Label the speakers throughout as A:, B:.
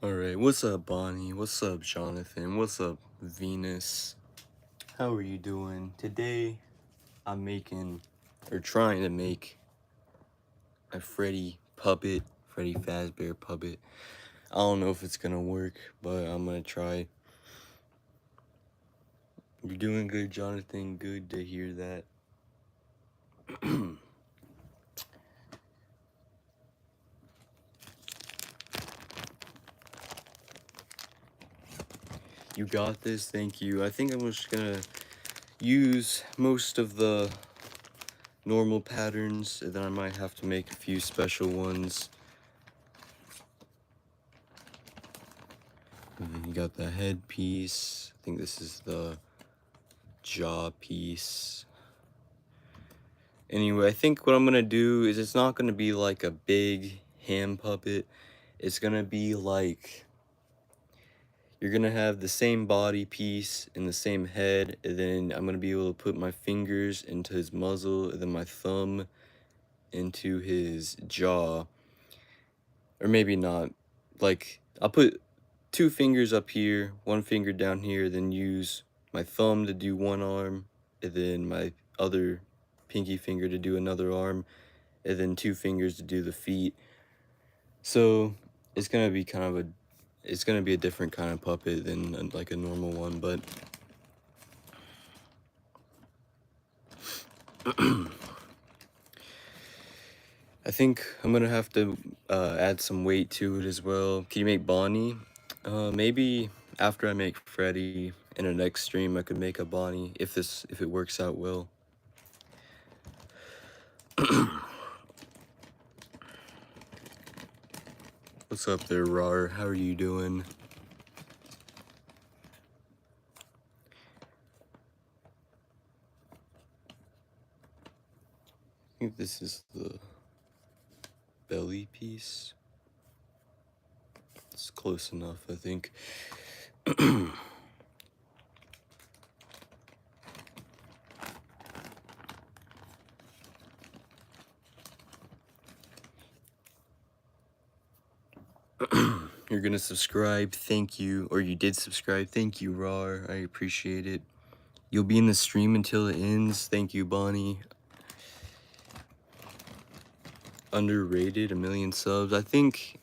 A: Alright, what's up, Bonnie? What's up, Jonathan? What's up, Venus? How are you doing? Today, I'm making, or trying to make, a Freddy Fazbear puppet. I don't know if it's gonna work, but I'm gonna try. You're doing good, Jonathan. Good to hear that. You got this, thank you. I think I'm just gonna use most of the normal patterns, and then I might have to make a few special ones. And then you got the head piece. I think this is the jaw piece. Anyway, I think what I'm gonna do is it's not gonna be like a big hand puppet. It's gonna be like, you're gonna have the same body piece and the same head, and then I'm gonna be able to put my fingers into his muzzle, and then my thumb into his jaw. Or maybe not. Like, I'll put 2 fingers up here, 1 finger down here, then use my thumb to do one arm, and then my other pinky finger to do another arm, and then 2 fingers to do the feet. So it's gonna be kind of it's gonna be a different kind of puppet than like a normal one, but I think I'm gonna have to add some weight to it as well. Can you make Bonnie? Maybe after I make Freddy in the next stream, I could make a Bonnie if it works out well. What's up there, Rar? How are you doing? I think this is the belly piece. It's close enough, I think. You're gonna subscribe, thank you. Or you did subscribe, thank you, Rar. I appreciate it. You'll be in the stream until it ends. Thank you, Bonnie. Underrated, 1 million subs. I think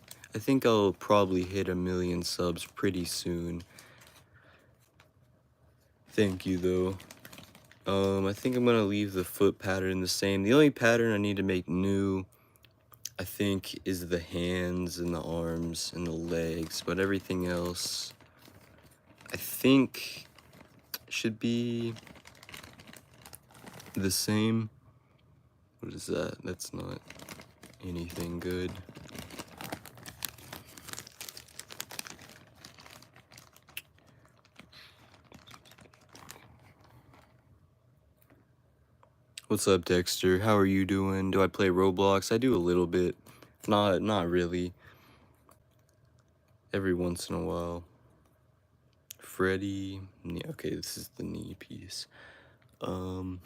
A: I'll probably hit 1 million subs pretty soon. Thank you, though. I think I'm gonna leave the foot pattern the same. The only pattern I need to make new, I think, is the hands and the arms and the legs, but everything else, I think, should be the same. What is that? That's not anything good. What's up, Dexter? How are you doing? Do I play Roblox? I do a little bit. Not really. Every once in a while. Freddy. Yeah, okay, this is the knee piece. Ear,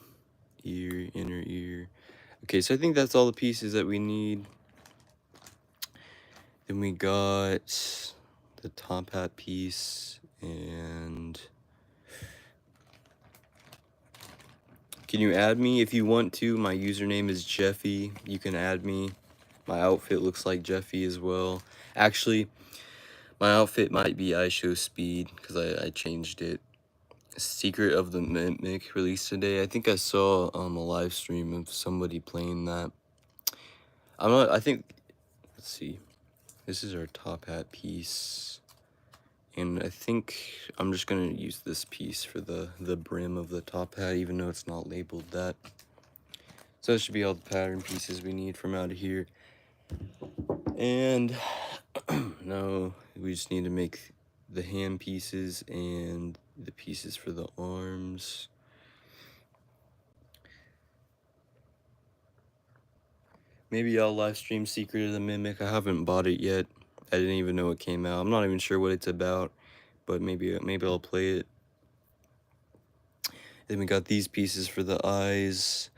A: inner ear. Okay, so I think that's all the pieces that we need. Then we got the top hat piece, and can you add me if you want to? My username is Jeffy. You can add me. My outfit looks like Jeffy as well. Actually, my outfit might be IShowSpeed because I changed it. Secret of the Mimic released today. I think I saw a live stream of somebody playing that. I think, let's see. This is our top hat piece. And I think I'm just gonna use this piece for the brim of the top hat, even though it's not labeled that. So that should be all the pattern pieces we need from out of here. And no, we just need to make the hand pieces and the pieces for the arms. Maybe I'll live stream Secret of the Mimic. I haven't bought it yet. I didn't even know it came out. I'm not even sure what it's about, but maybe I'll play it. Then we got these pieces for the eyes.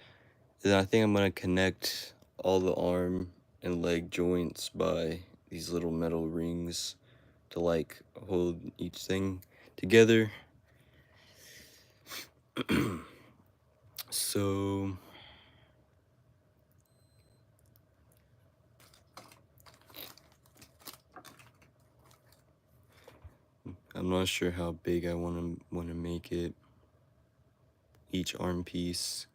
A: Then I think I'm gonna connect all the arm and leg joints by these little metal rings. to like hold each thing together. So I'm not sure how big I want to make it. Each arm piece.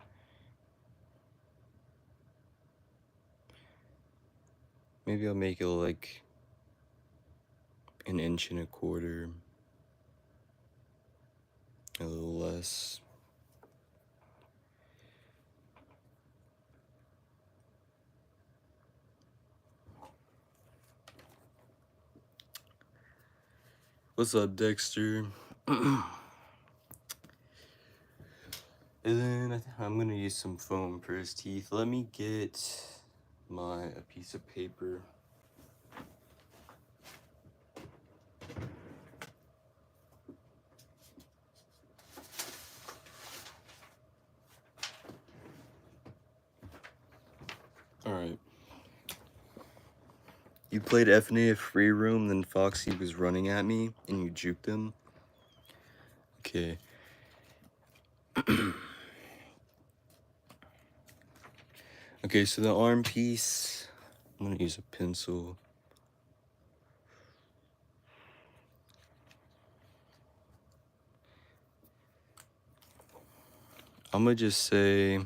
A: Maybe I'll make it like 1.25 inches, a little less. What's up, Dexter? And then I'm gonna use some foam for his teeth. Let me get a piece of paper. Alright. You played FNAF Free Roam, then Foxy was running at me, and you juked him? Okay. Okay, so the arm piece, I'm gonna use a pencil. I'm gonna just say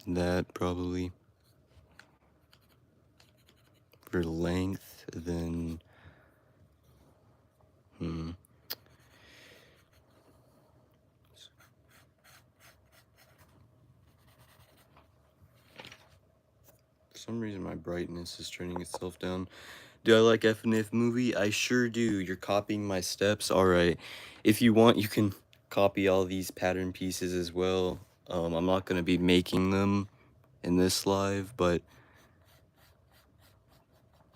A: that probably for length, then for some reason my brightness is turning itself down. Do I like FNAF movie? I sure do. You're copying my steps. Alright. If you want, you can copy all these pattern pieces as well. I'm not gonna be making them in this live, but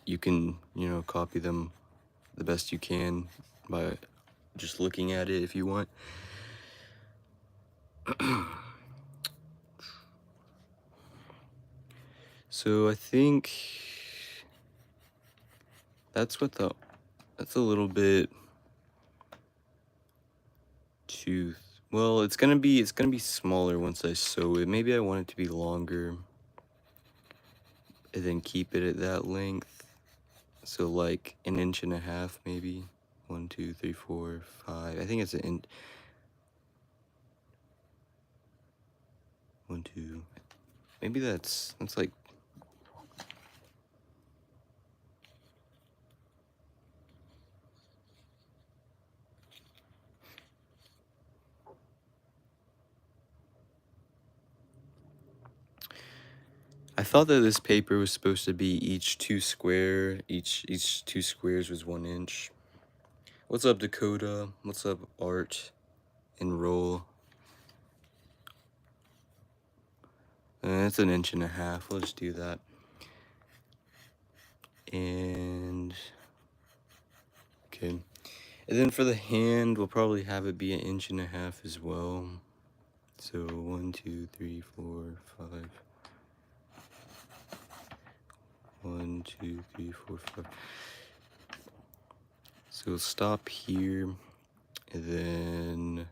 A: you can, you know, copy them the best you can by just looking at it if you want. So I think that's a little bit too, well, it's gonna be smaller once I sew it. Maybe I want it to be longer and then keep it at that length. So like 1.5 inches maybe. 1, 2, 3, 4, 5. I think it's 1, 2. Maybe that's like, I thought that this paper was supposed to be each 2 squares was 1 inch. What's up, Dakota? What's up, Art and Roll? That's 1.5 inches. We'll just do that. And okay. And then for the hand, we'll probably have it be 1.5 inches as well. So 1, 2, 3, 4, 5. 1, 2, 3, 4, 5. So we'll stop here, and then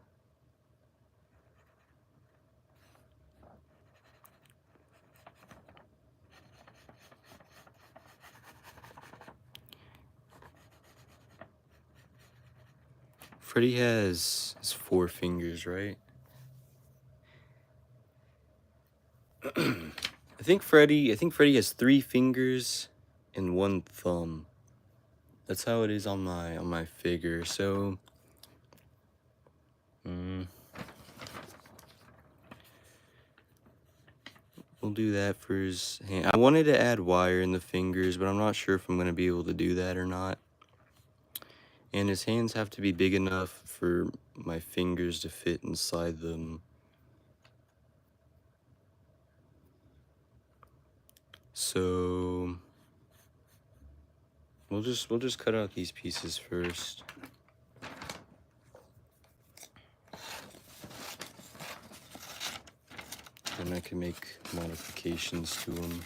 A: Freddy has 4 fingers, right? I think Freddy has 3 fingers and 1 thumb. That's how it is on my figure. So we'll do that for his hand. I wanted to add wire in the fingers, but I'm not sure if I'm gonna be able to do that or not. And his hands have to be big enough for my fingers to fit inside them. So we'll just cut out these pieces first. and I can make modifications to them.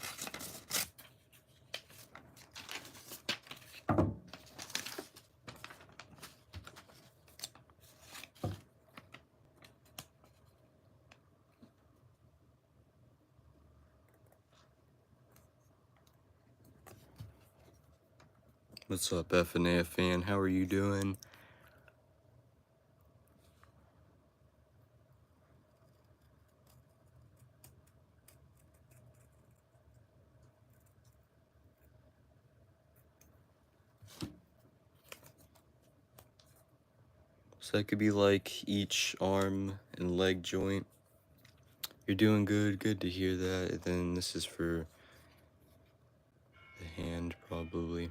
A: What's up, FNA fan? How are you doing? So that could be like each arm and leg joint. You're doing good. Good to hear that. And then this is for the hand, probably.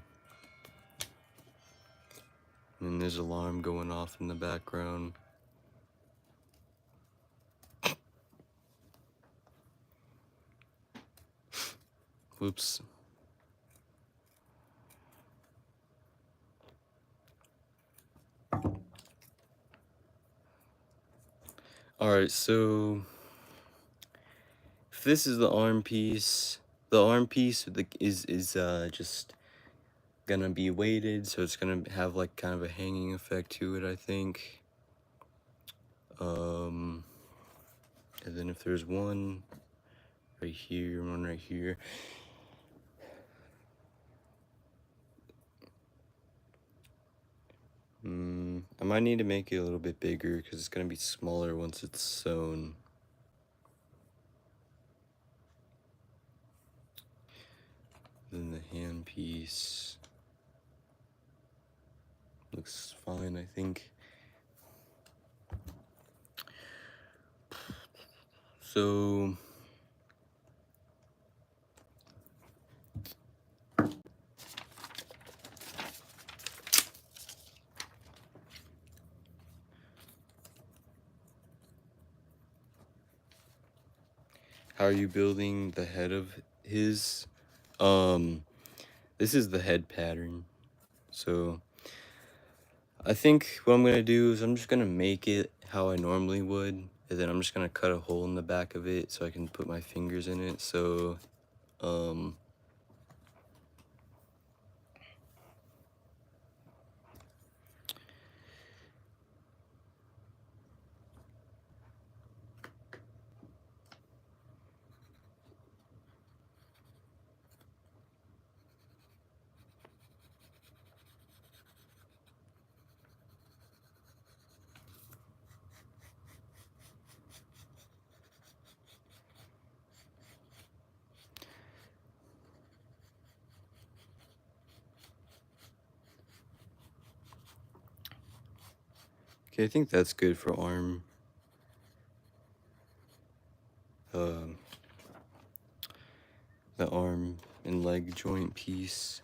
A: And then there's an alarm going off in the background. Whoops. Alright, so if this is the arm piece is just gonna be weighted, so it's gonna have like kind of a hanging effect to it, I think. And then if there's one right here, one right here. I might need to make it a little bit bigger because it's gonna be smaller once it's sewn. Then the hand piece looks fine, I think. So how are you building the head of his? This is the head pattern. So I think what I'm gonna do is I'm just gonna make it how I normally would, and then I'm just gonna cut a hole in the back of it so I can put my fingers in it. So okay, I think that's good for arm. The arm and leg joint piece.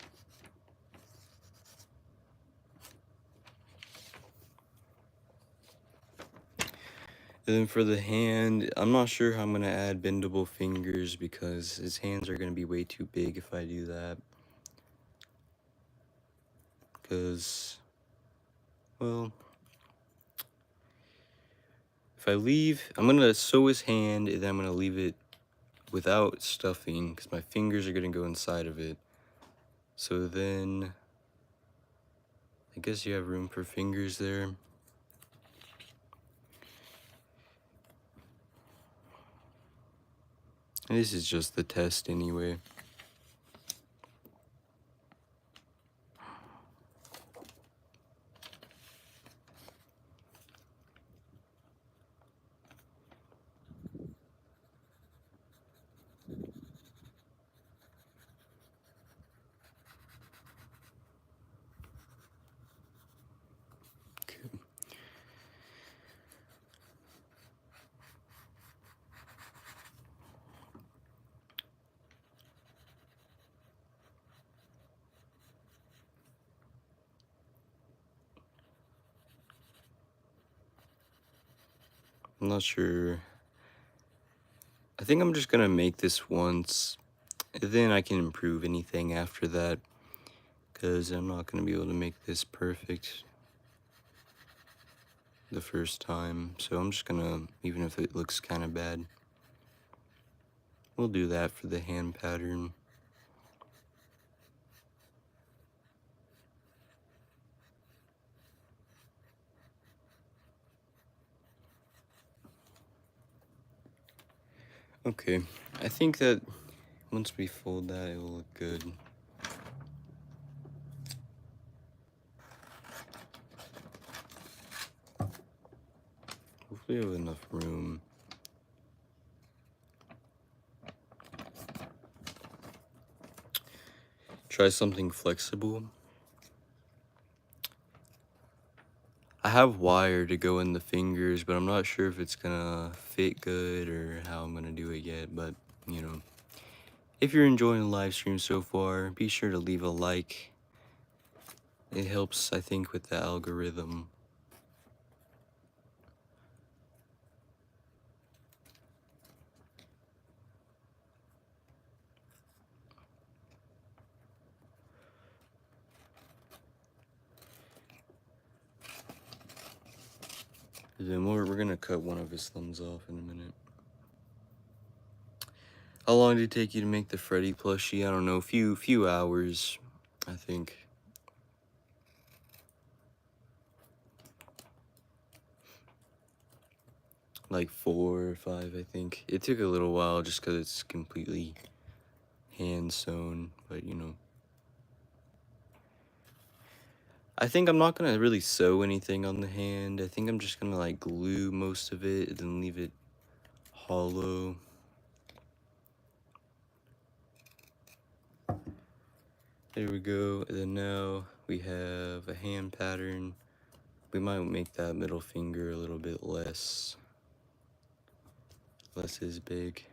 A: And then for the hand, I'm not sure how I'm gonna add bendable fingers because his hands are gonna be way too big if I do that. Because, well, if I leave, I'm gonna sew his hand and then I'm gonna leave it without stuffing because my fingers are gonna go inside of it. So then, I guess you have room for fingers there. And this is just the test anyway. I'm not sure. I think I'm just gonna make this once, and then I can improve anything after that, because I'm not gonna be able to make this perfect the first time. So I'm just gonna, even if it looks kind of bad. We'll do that for the hand pattern. Okay, I think that once we fold that, it will look good. Hopefully we have enough room. Try something flexible. I have wire to go in the fingers, but I'm not sure if it's gonna fit good or how I'm gonna do it yet, but you know. If you're enjoying the live stream so far, be sure to leave a like. It helps, I think, with the algorithm. Then we're gonna cut one of his thumbs off in a minute. How long did it take you to make the Freddy plushie? I don't know, few hours, I think. Like 4 or 5, I think. It took a little while just because it's completely hand sewn, but you know. I think I'm not gonna really sew anything on the hand. I think I'm just gonna like glue most of it and then leave it hollow. There we go. And then now we have a hand pattern. We might make that middle finger a little bit less as big.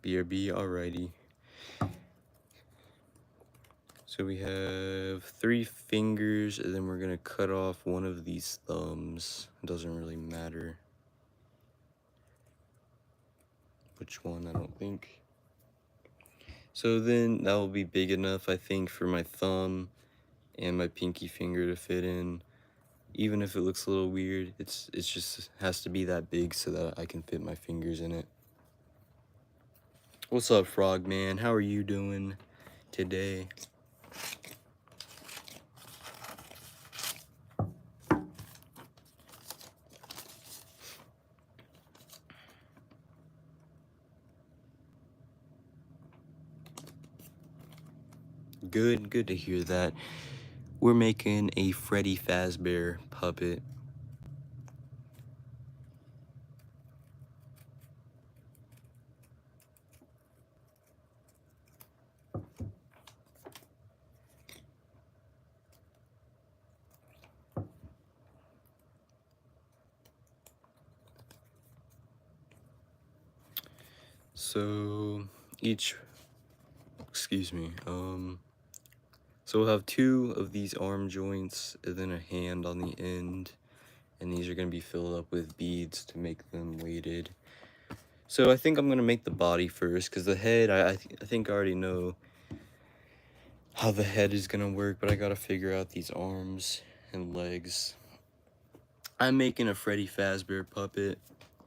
A: BRB, alrighty. So we have 3 fingers, and then we're gonna cut off one of these thumbs. It doesn't really matter which one, I don't think. So then that will be big enough, I think, for my thumb and my pinky finger to fit in. Even if it looks a little weird, it's just has to be that big so that I can fit my fingers in it. What's up, Frogman? How are you doing today? Good to hear that. We're making a Freddy Fazbear puppet. So so we'll have 2 of these arm joints and then a hand on the end, and these are going to be filled up with beads to make them weighted. So I think I'm going to make the body first, because the head, I think I already know how the head is going to work, but I got to figure out these arms and legs. I'm making a Freddy Fazbear puppet.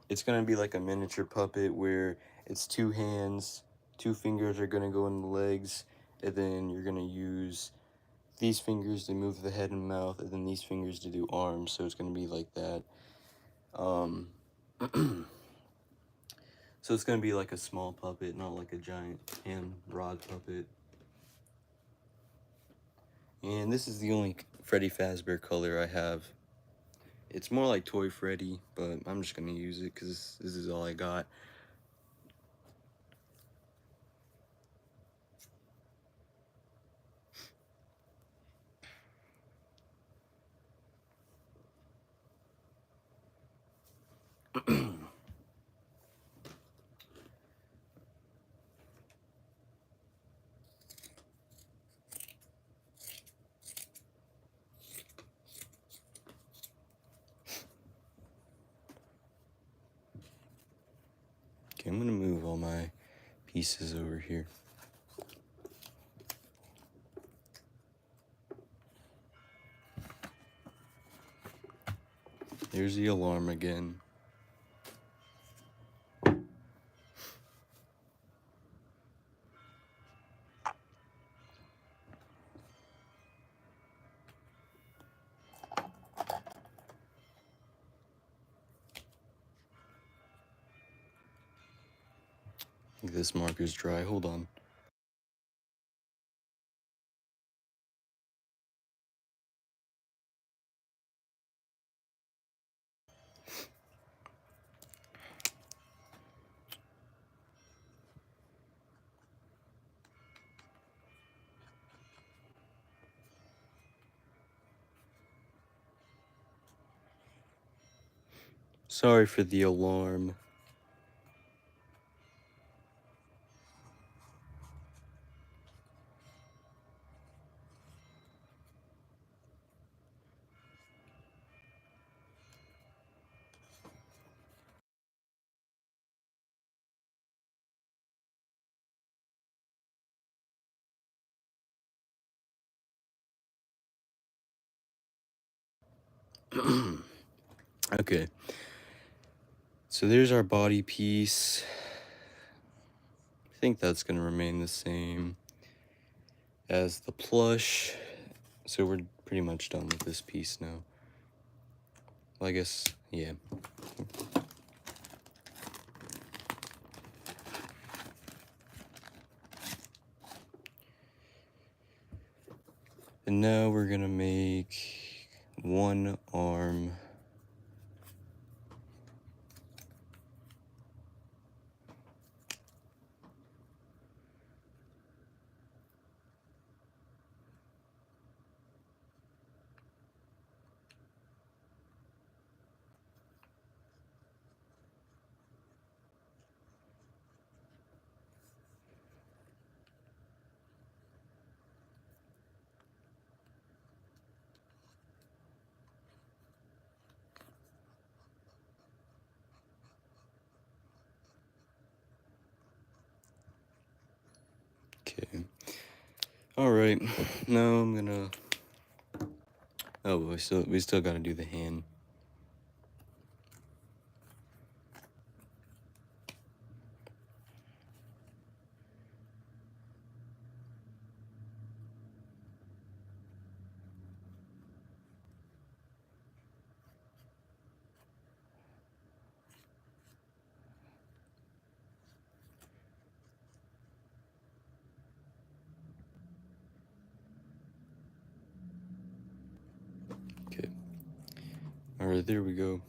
A: It's going to be like a miniature puppet where it's 2 hands, 2 fingers are going to go in the legs, and then you're going to use these fingers to move the head and mouth, and then these fingers to do arms, so it's going to be like that. So it's going to be like a small puppet, not like a giant hand rod puppet. And this is the only Freddy Fazbear color I have. It's more like Toy Freddy, but I'm just going to use it because this is all I got. Okay, I'm gonna move all my pieces over here. There's the alarm again. I think this marker's dry. Hold on. Sorry for the alarm. Okay. So there's our body piece. I think that's gonna remain the same as the plush. So we're pretty much done with this piece now. Well, I guess, yeah. And now we're gonna make one arm. Okay. All right. Now I'm gonna. Oh, we still gotta do the hand. Okay. All right, there we go.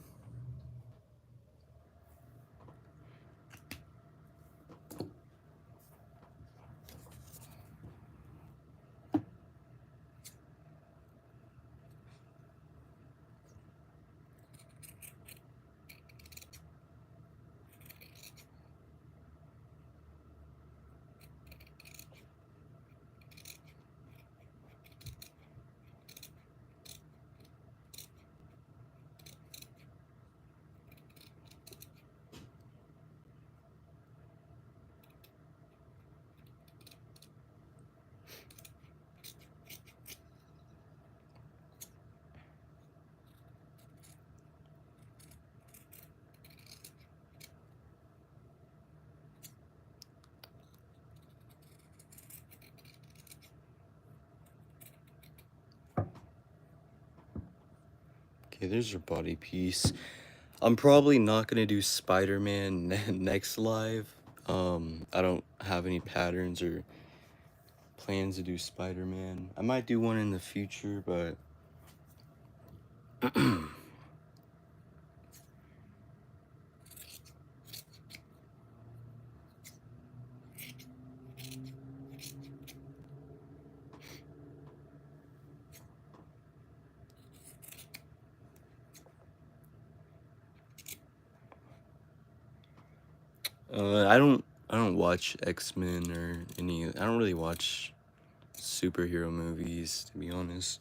A: Okay, there's your body piece. I'm probably not gonna do Spider-Man next live. I don't have any patterns or plans to do Spider-Man. I might do one in the future, but I don't watch X-Men or any. I don't really watch superhero movies, to be honest.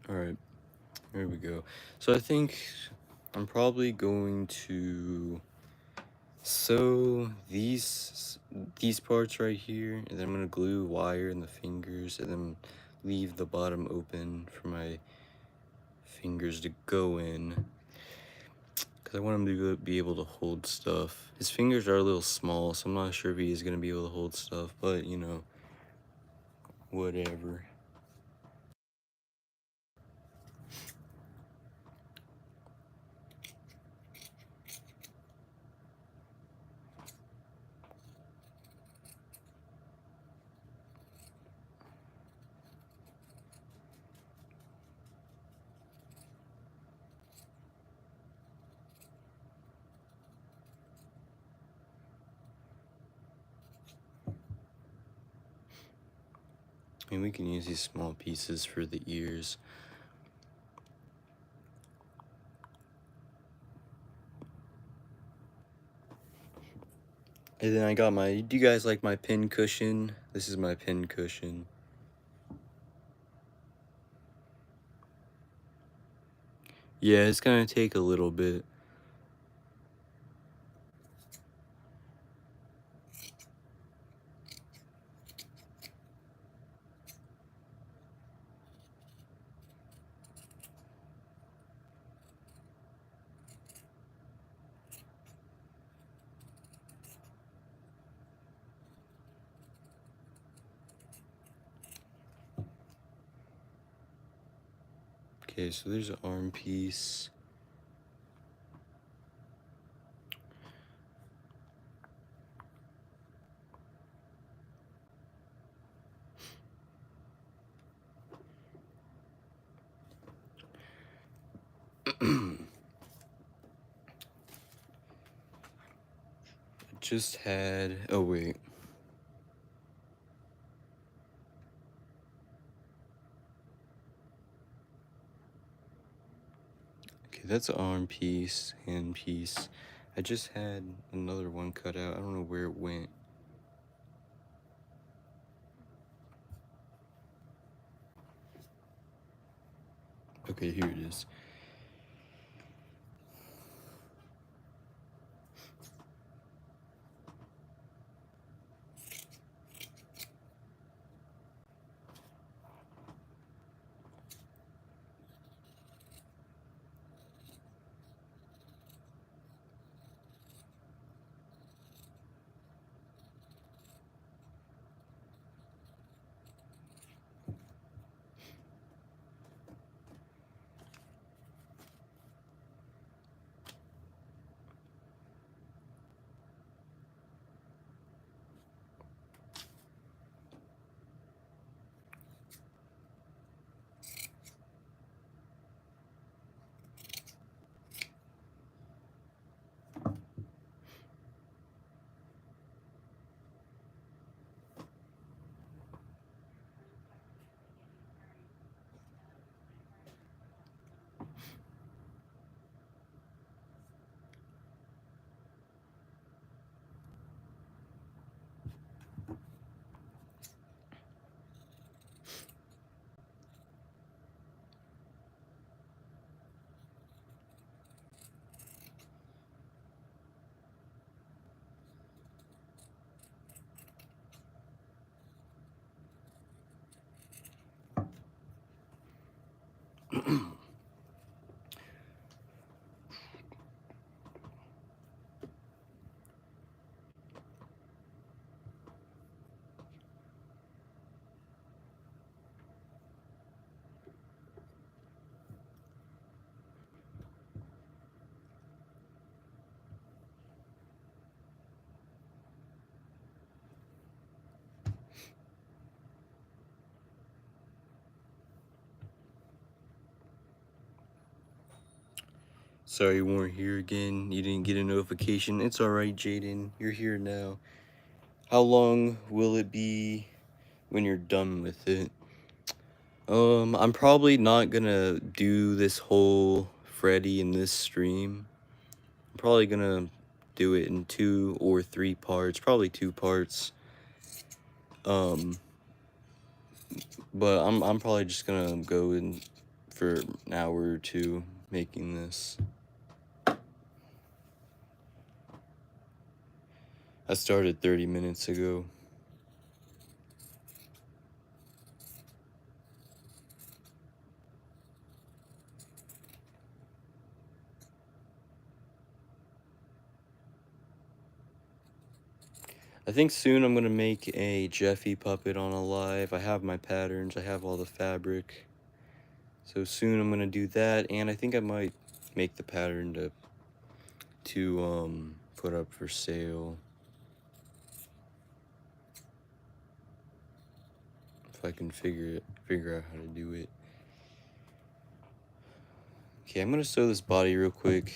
A: Alright, here we go. So I think I'm probably going to sew these parts right here, and then I'm gonna glue wire in the fingers, and then leave the bottom open for my fingers to go in, because I want him to be able to hold stuff. His fingers are a little small, so I'm not sure if he is gonna be able to hold stuff, but you know, whatever. And we can use these small pieces for the ears. And then I got my, do you guys like my pin cushion? This is my pin cushion. Yeah, it's gonna take a little bit. Okay, so there's an arm piece. Just had, oh wait. Okay, that's an arm piece, hand piece. I just had another one cut out. I don't know where it went. Okay, here it is. Sorry you weren't here again. You didn't get a notification. It's alright, Jaden. You're here now. How long will it be when you're done with it? I'm probably not gonna do this whole Freddy in this stream. I'm probably gonna do it in 2 or 3 parts, probably 2 parts. But I'm probably just gonna go and for an hour or two making this. I started 30 minutes ago. I think soon I'm gonna make a Jeffy puppet on a live. I have my patterns, I have all the fabric. So soon I'm gonna do that, and I think I might make the pattern to put up for sale. If I can figure out how to do it. Okay, I'm gonna sew this body real quick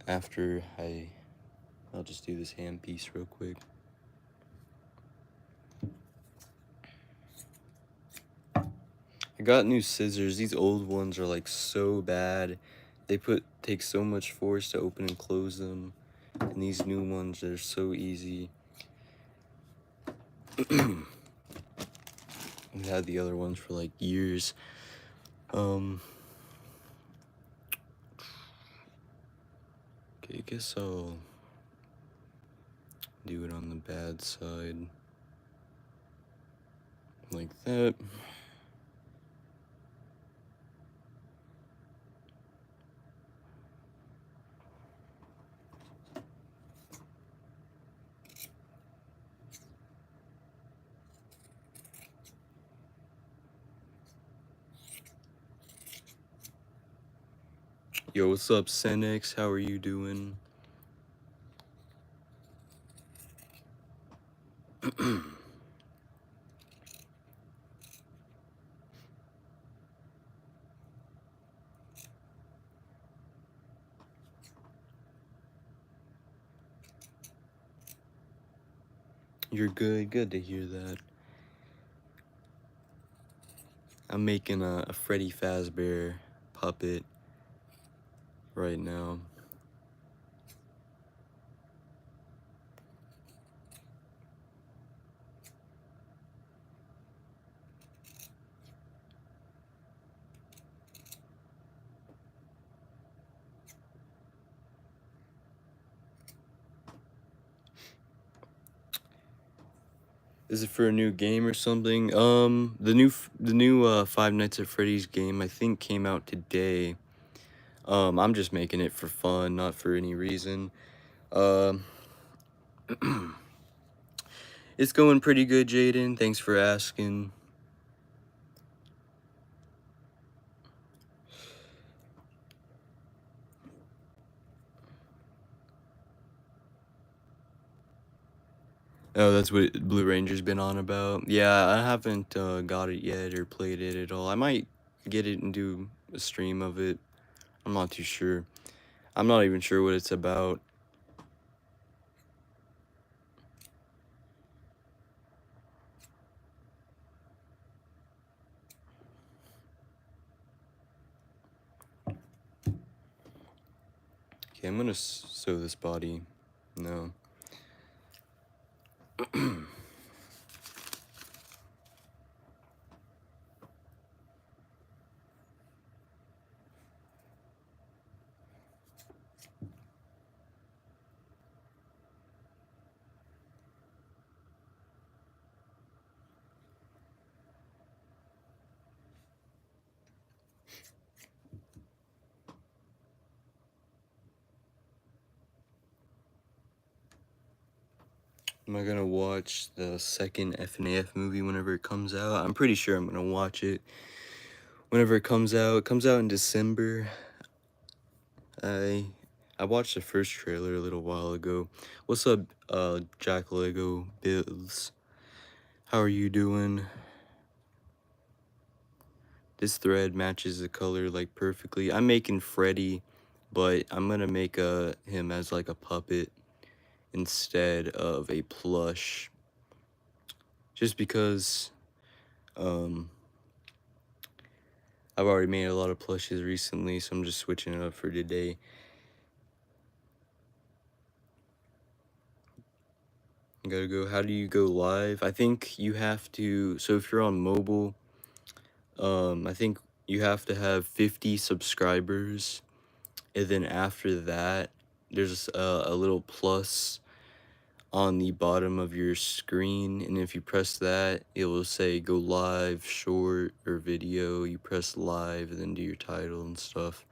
A: after I'll just do this hand piece real quick. I got new scissors. These old ones are like so bad. They take so much force to open and close them. And these new ones, they're so easy. I've had the other ones for like years. Okay, I guess I'll do it on the bad side. Like that. Yo, what's up, Senex? How are you doing? You're good. Good to hear that. I'm making a Freddy Fazbear puppet right now. Is it for a new game or something? The new Five Nights at Freddy's game I think came out today. I'm just making it for fun, not for any reason. It's going pretty good, Jaden. Thanks for asking. Oh, that's what Blue Ranger's been on about. Yeah, I haven't got it yet or played it at all. I might get it and do a stream of it. I'm not too sure. I'm not even sure what it's about. Okay, I'm gonna sew this body. No. Am I gonna watch the second FNAF movie whenever it comes out? I'm pretty sure I'm gonna watch it whenever it comes out. It comes out in December. I watched the first trailer a little while ago. What's up, Jack Lego Bills? How are you doing? This thread matches the color like perfectly. I'm making Freddy, but I'm gonna make him as like a puppet instead of a plush. Just because I've already made a lot of plushes recently, so I'm just switching it up for today. Gotta go. How do you go live? I think you have to. So if you're on mobile, I think you have to have 50 subscribers, and then after that, there's a little plus on the bottom of your screen, and if you press that, it will say go live, short, or video. You press live, and then do your title and stuff.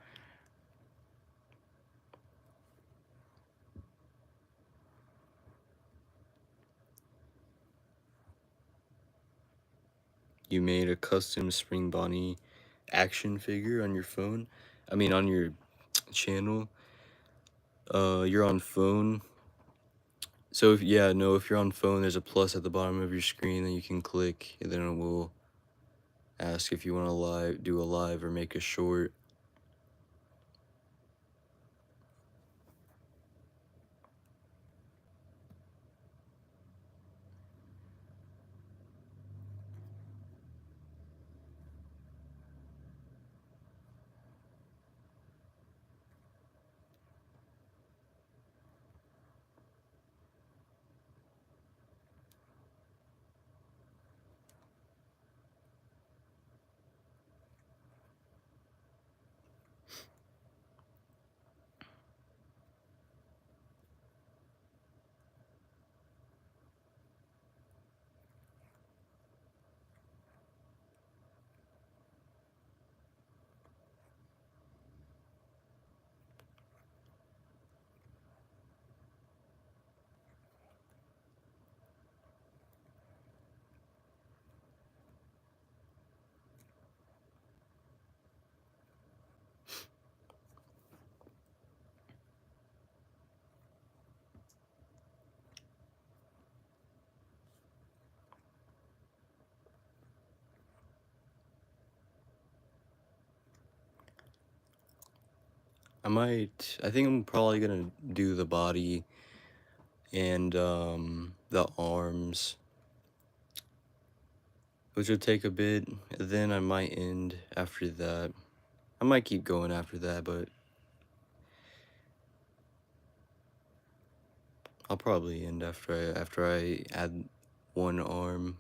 A: You made a custom Spring Bonnie action figure on your phone. I mean, on your channel. You're on phone. So if you're on phone, there's a plus at the bottom of your screen that you can click, and then it will ask if you want to do a live or make a short. I think I'm probably gonna do the body and the arms, which will take a bit. Then I might end after that. I might keep going after that, but I'll probably end after I add one arm.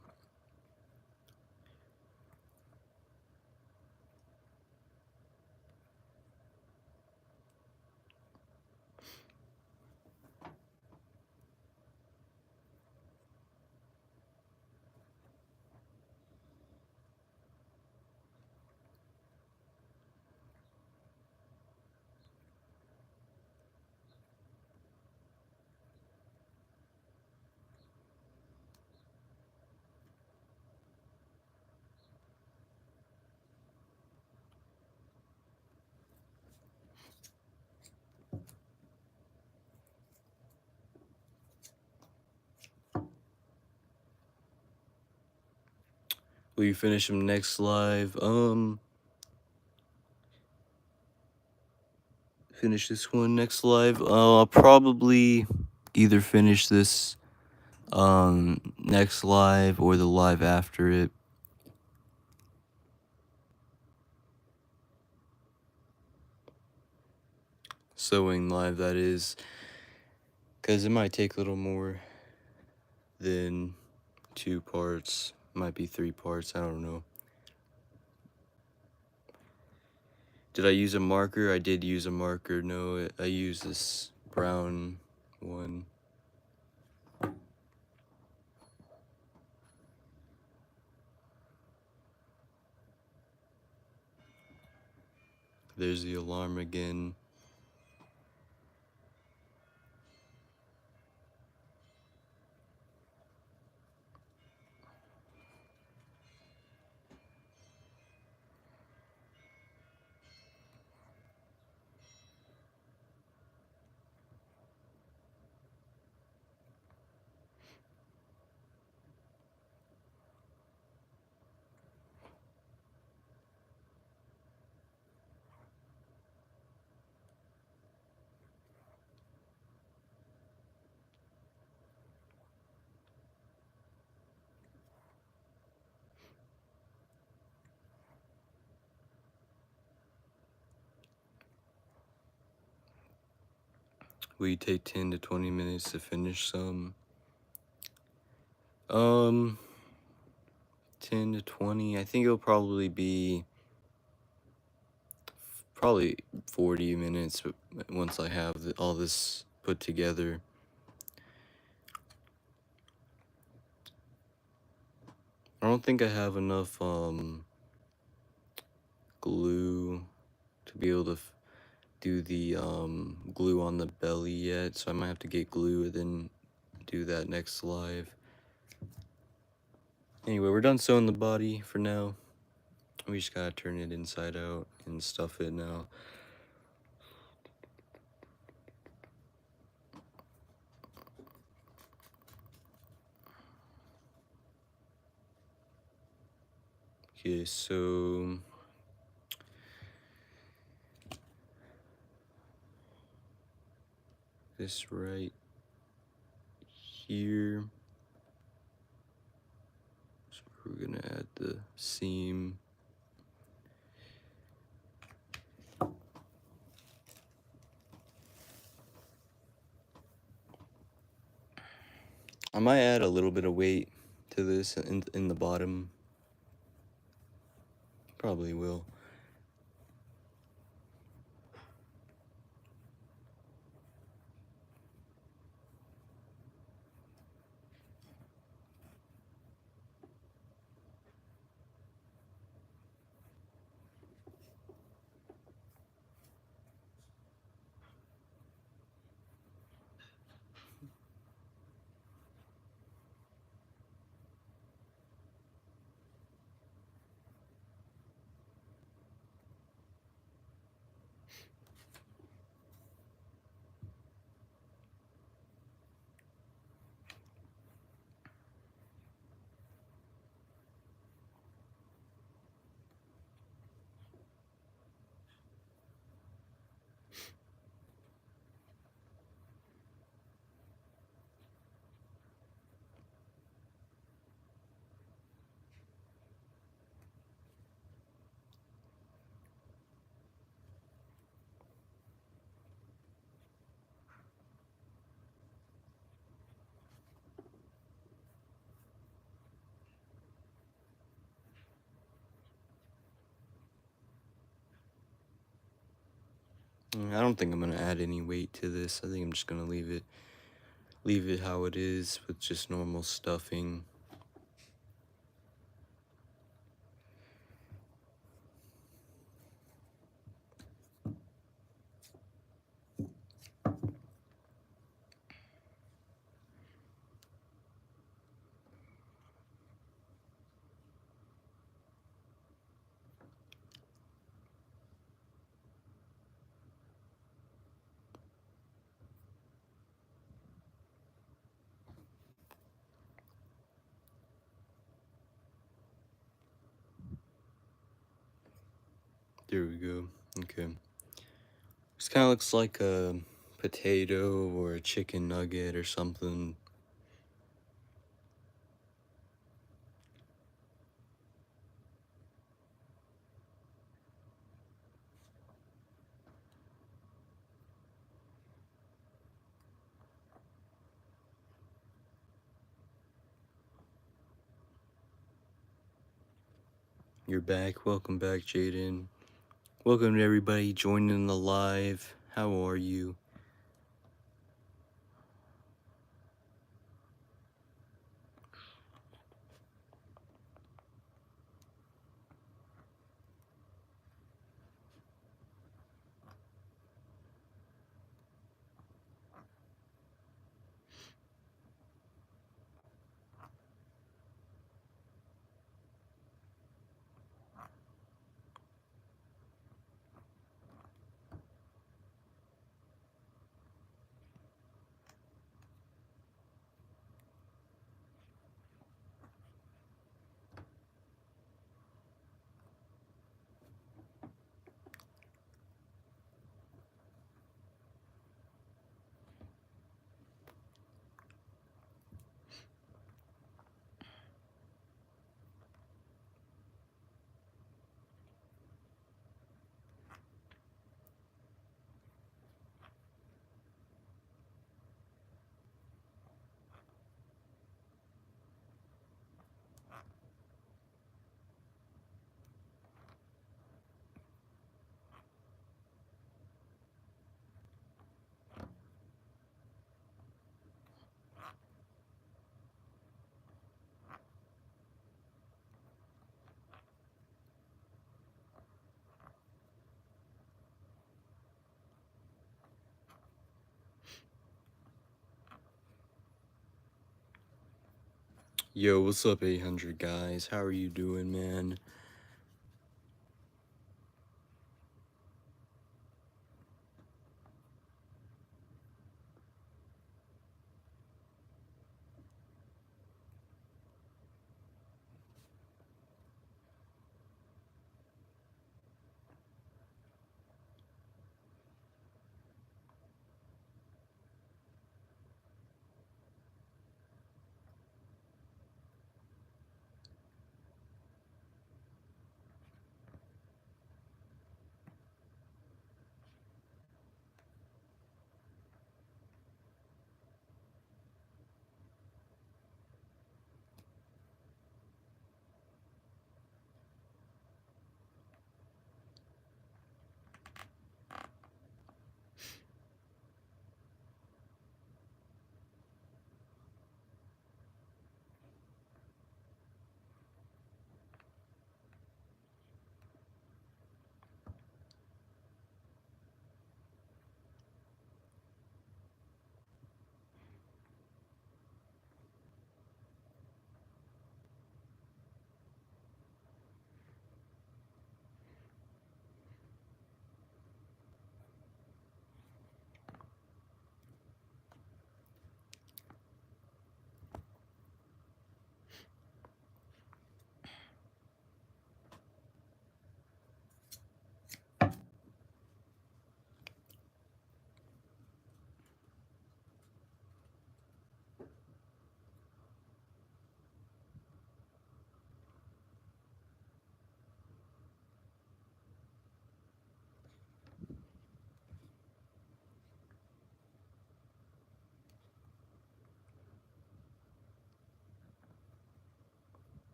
A: Will you finish them next live? Finish this one next live. I'll probably either finish this next live or the live after it. Sewing live, that is, because it might take a little more than 2 parts. Might be 3 parts, I don't know. Did I use a marker? I did use a marker. No, I used this brown one. There's the alarm again. Will you take 10 to 20 minutes to finish some? 10 to 20. I think it'll probably be probably 40 minutes once I have all this put together. I don't think I have enough glue to be able to do the glue on the belly yet, so I might have to get glue and then do that next live. Anyway, we're done sewing the body for now. We just gotta turn it inside out and stuff it now. Okay, so this right here, so we're gonna add the seam. I might add a little bit of weight to this in the bottom. Probably will. I don't think I'm gonna add any weight to this. I think I'm just gonna leave it how it is with just normal stuffing. There we go. Okay. This kind of looks like a potato or a chicken nugget or something. You're back. Welcome back, Jaden. Welcome to everybody joining the live. How are you? Yo, what's up, 800 guys? How are you doing, man?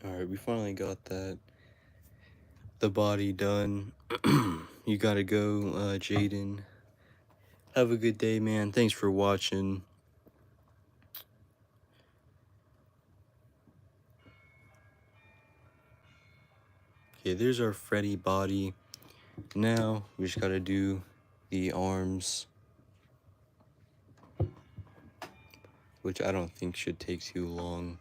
A: Alright, we finally got the body done. You gotta go, Jaden. Have a good day, man. Thanks for watching. Okay, there's our Freddy body. Now, we just gotta do the arms, which I don't think should take too long.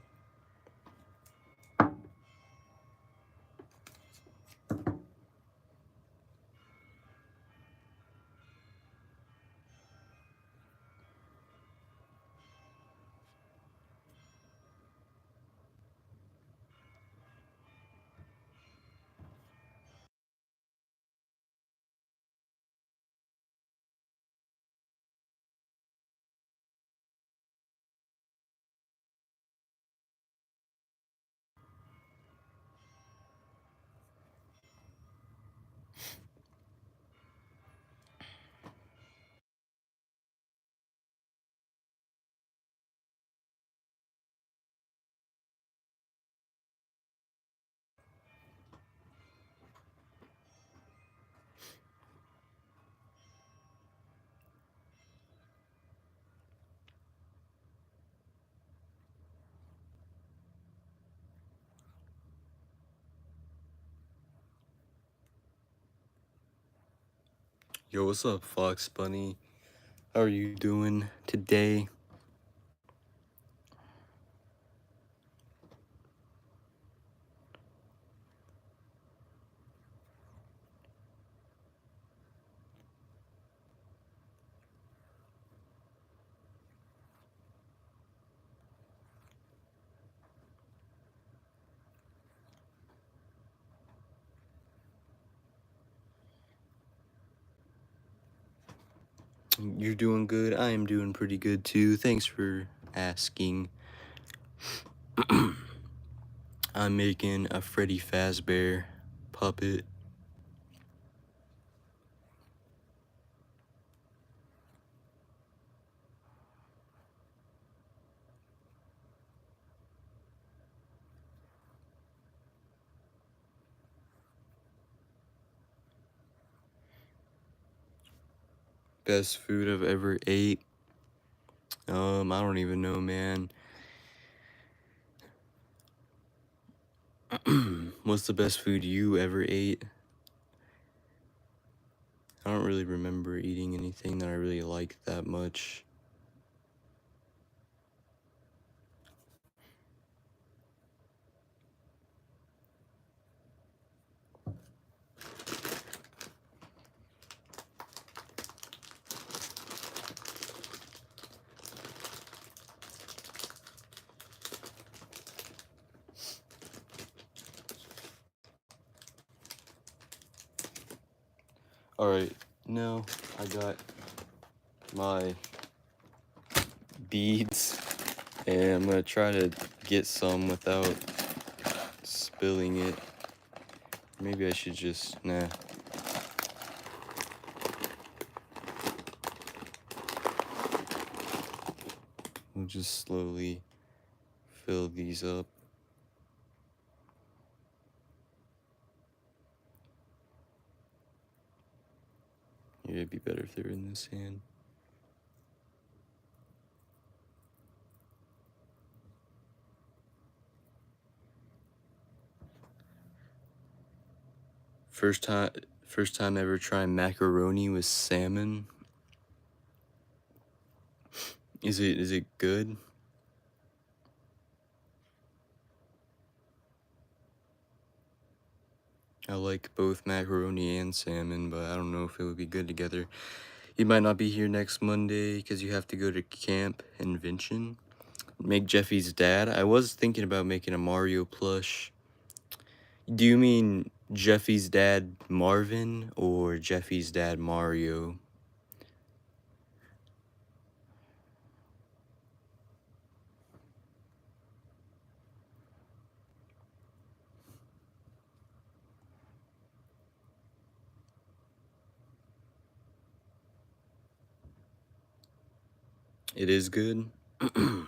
A: Yo, what's up, Fox Bunny? How are you doing today? You're doing good. I am doing pretty good too. Thanks for asking. I'm making a Freddy Fazbear. puppet. Best food I've ever ate. I don't even know, man. What's the best food you ever ate? I don't really remember eating anything that I really liked that much. Alright, now I got my beads, and I'm gonna try to get some without spilling it. Maybe I should just, nah. We'll just slowly fill these up. Yeah, it'd be better if they were in this hand. First time ever trying macaroni with salmon. Is it good? I like both macaroni and salmon, but I don't know if it would be good together. You might not be here next Monday because you have to go to Camp Invention. Make Jeffy's dad. I was thinking about making a Mario plush. Do you mean Jeffy's dad Marvin or Jeffy's dad Mario? It is good. I'm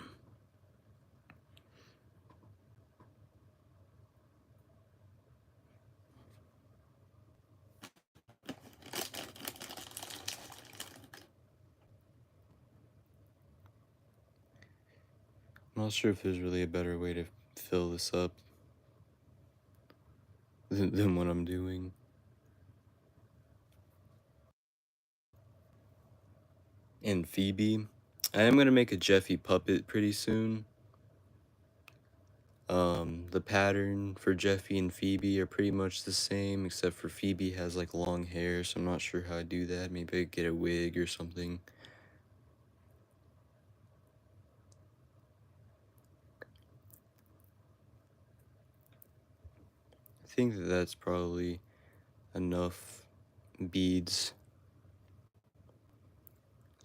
A: not sure if there's really a better way to fill this up than what I'm doing. And Phoebe. I am gonna make a Jeffy puppet pretty soon. The pattern for Jeffy and Phoebe are pretty much the same, except for Phoebe has like long hair, so I'm not sure how I do that. Maybe I get a wig or something. I think that that's probably enough beads.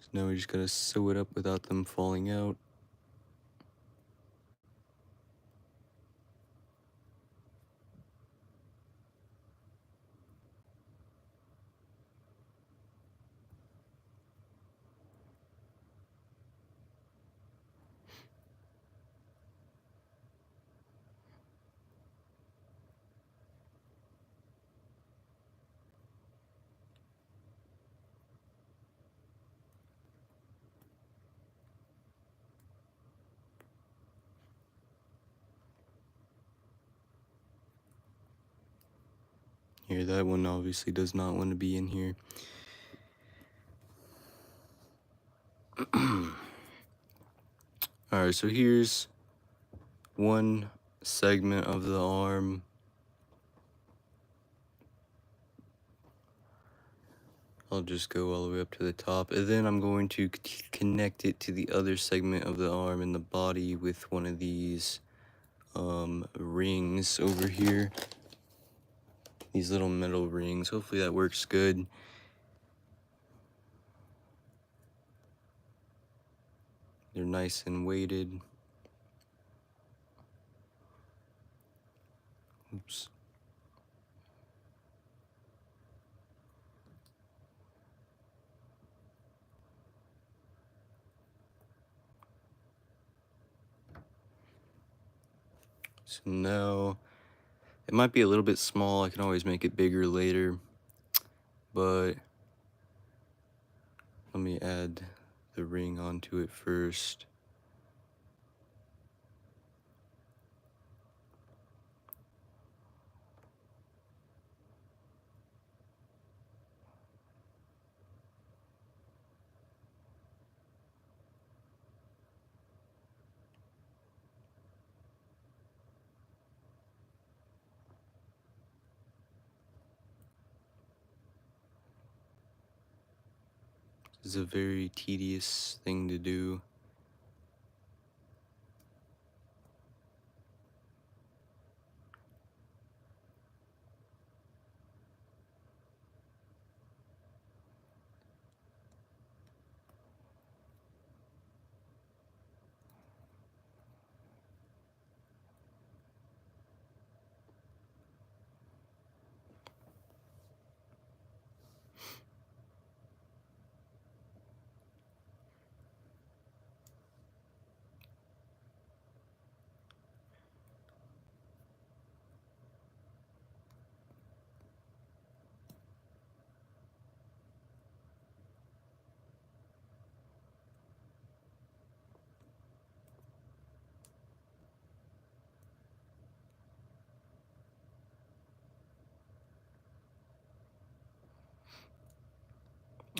A: So now we just gotta sew it up without them falling out. Here, that one obviously does not want to be in here. Alright, so here's one segment of the arm. I'll just go all the way up to the top, and then I'm going to connect it to the other segment of the arm and the body with one of these rings over here. These little metal rings. Hopefully that works good. They're nice and weighted. Oops. So now, it might be a little bit small, I can always make it bigger later, but let me add the ring onto it first. This is a very tedious thing to do.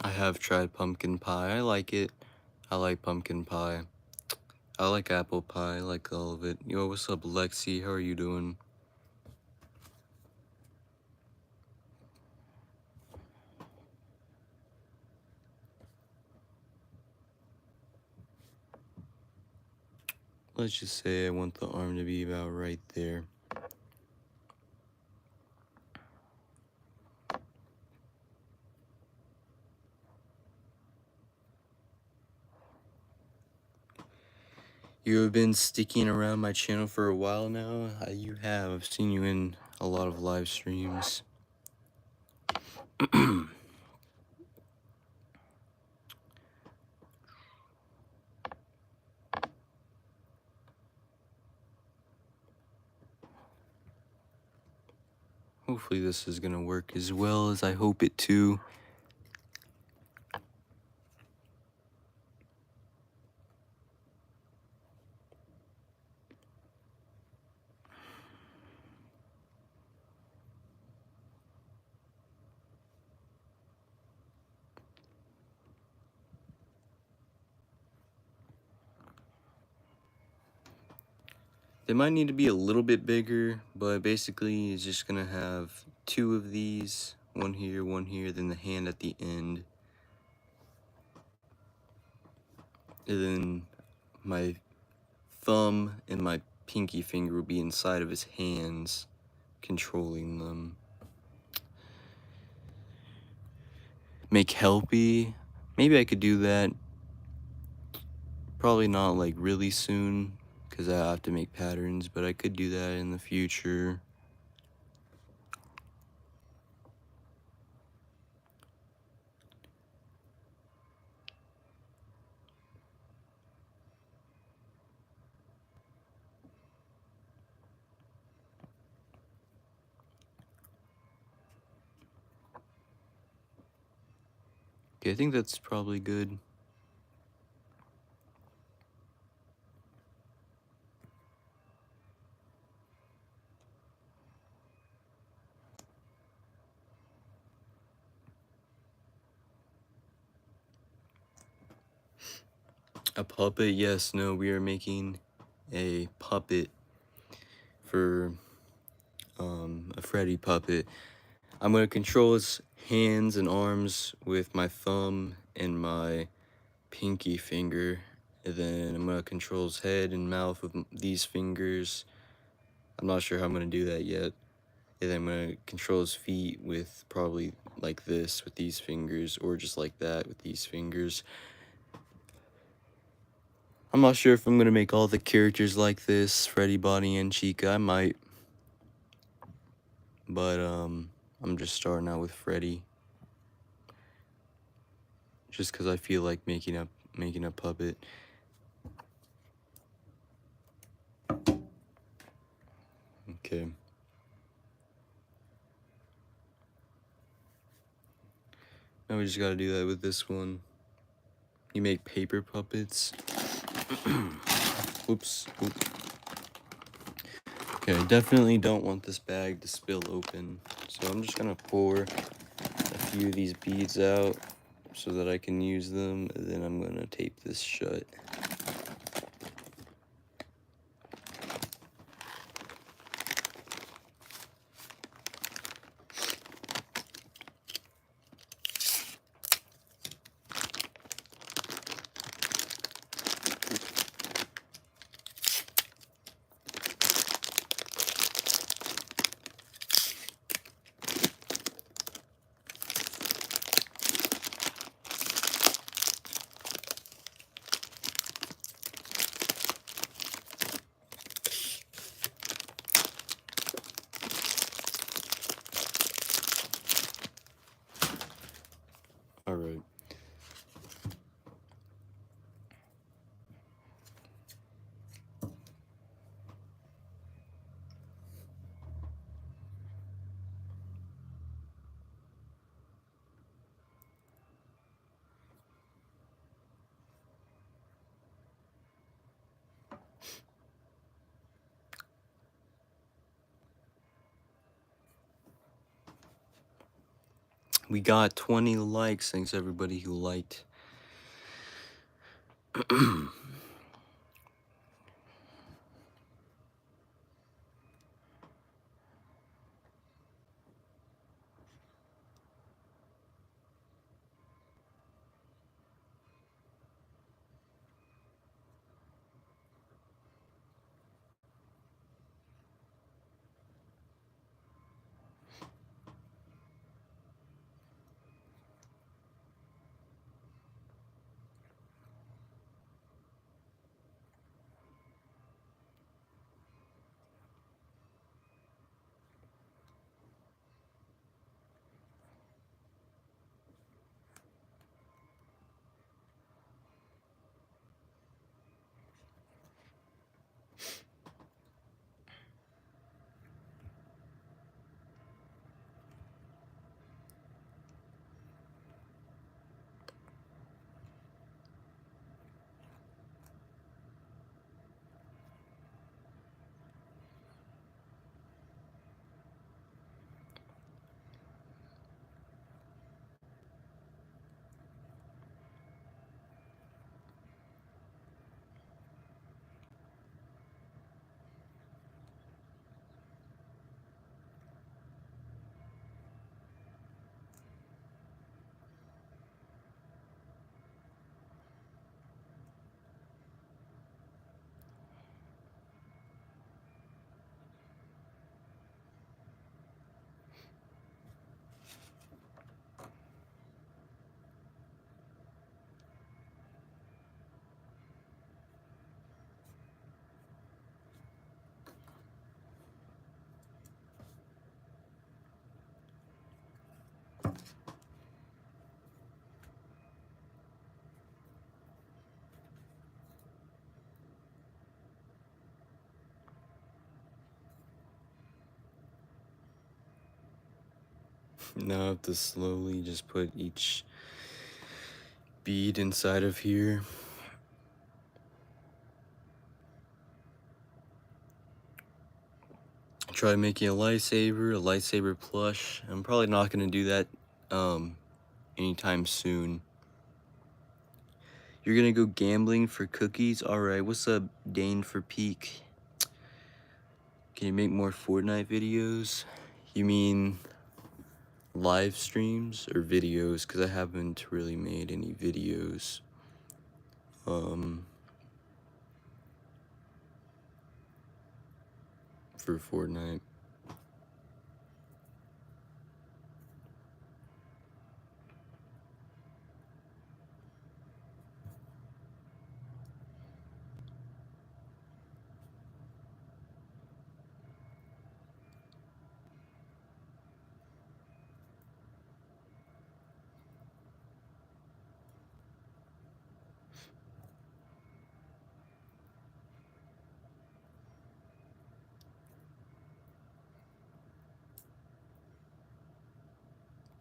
A: I have tried pumpkin pie. I like it. I like pumpkin pie. I like apple pie. I like all of it. Yo, what's up, Lexi? How are you doing? Let's just say I want the arm to be about right there. You have been sticking around my channel for a while now. You have. I've seen you in a lot of live streams. Hopefully this is gonna work as well as I hope it to. They might need to be a little bit bigger, but basically it's just gonna have two of these, one here, then the hand at the end. And then my thumb and my pinky finger will be inside of his hands, controlling them. Make helpy. Maybe I could do that. Probably not like really soon, because I have to make patterns, but I could do that in the future. Okay, I think that's probably good. A puppet? Yes, no, we are making a puppet for a Freddy puppet. I'm gonna control his hands and arms with my thumb and my pinky finger, and then I'm gonna control his head and mouth with these fingers. I'm not sure how I'm gonna do that yet. And then I'm gonna control his feet with probably like this with these fingers, or just like that with these fingers. I'm not sure if I'm gonna make all the characters like this, Freddy, Bonnie, and Chica. I might, but I'm just starting out with Freddy, just because I feel like making a puppet. Okay. Now we just gotta do that with this one. You make paper puppets. Whoops. Oop. Okay, I definitely don't want this bag to spill open. So I'm just gonna pour a few of these beads out so that I can use them, and then I'm gonna tape this shut. All right. We got 20 likes. Thanks everybody who liked. Now I have to slowly just put each bead inside of here. Try making a lightsaber plush. I'm probably not gonna do that anytime soon. You're gonna go gambling for cookies? Alright, what's up, Dane for Peak? Can you make more Fortnite videos? You mean live streams or videos? Because I haven't really made any videos. For Fortnite.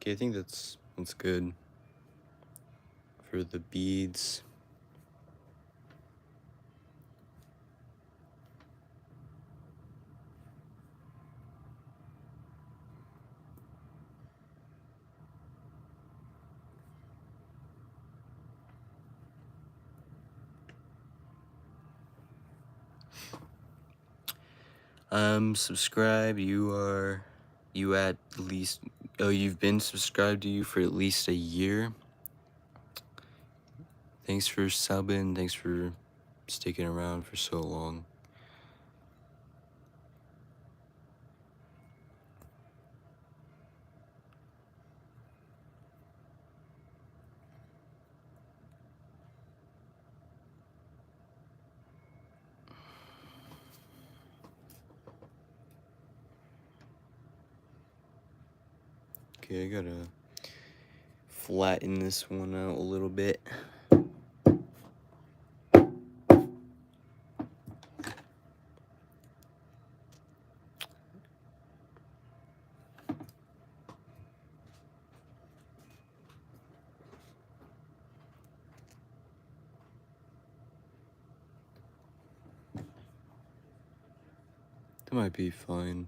A: Okay, I think that's good for the beads. Subscribe. You at least, oh, you've been subscribed to you for at least a year. Thanks for subbing. Thanks for sticking around for so long. Okay, I gotta flatten this one out a little bit. That might be fine.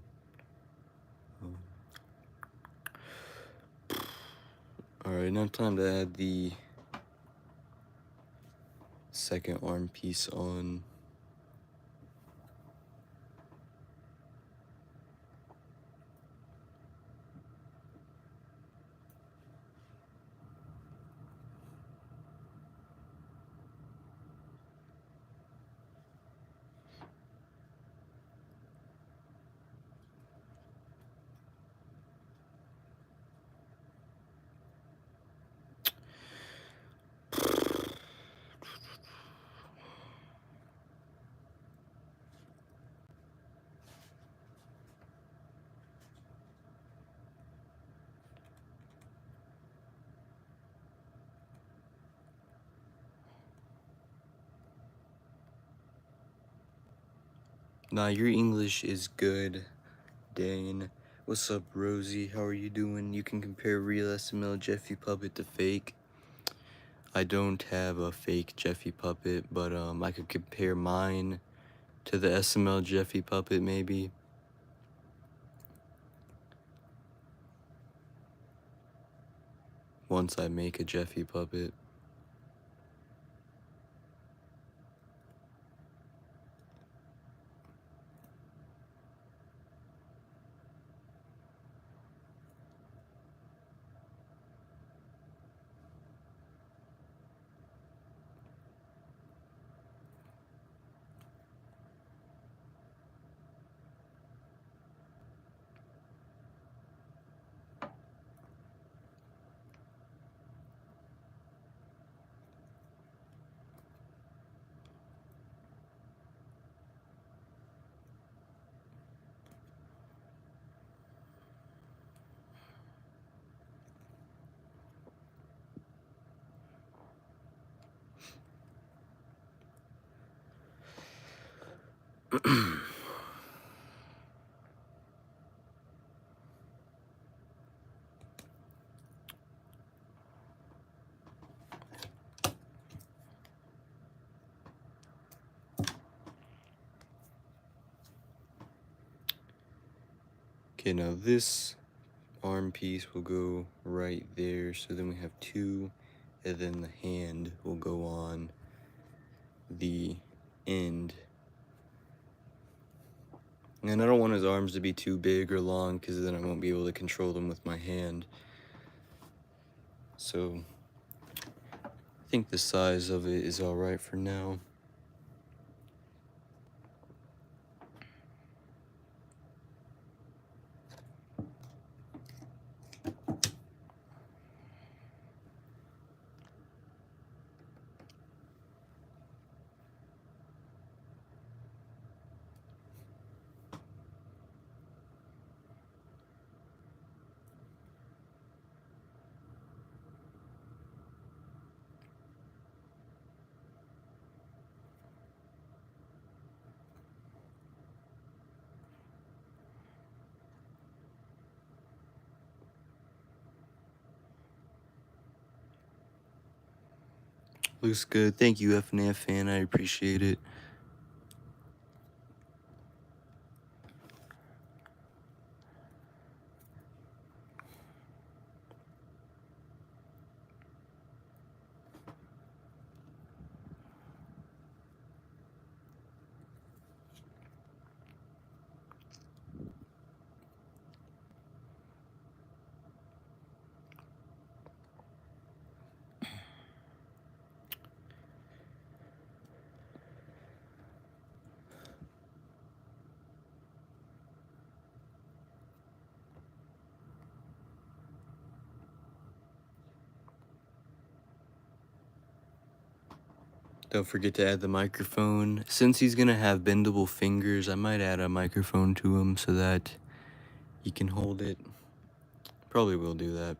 A: Alright, now time to add the second arm piece on. Nah, your English is good, Dane. What's up, Rosie? How are you doing? You can compare real SML Jeffy Puppet to fake. I don't have a fake Jeffy Puppet, but I could compare mine to the SML Jeffy Puppet, maybe. Once I make a Jeffy Puppet. Okay, now this arm piece will go right there, so then we have two, and then the hand will go on the end. And I don't want his arms to be too big or long, because then I won't be able to control them with my hand. So I think the size of it is alright for now. Looks good. Thank you, FNF fan. I appreciate it. Don't forget to add the microphone. Since he's gonna have bendable fingers, I might add a microphone to him so that he can hold it. Probably will do that.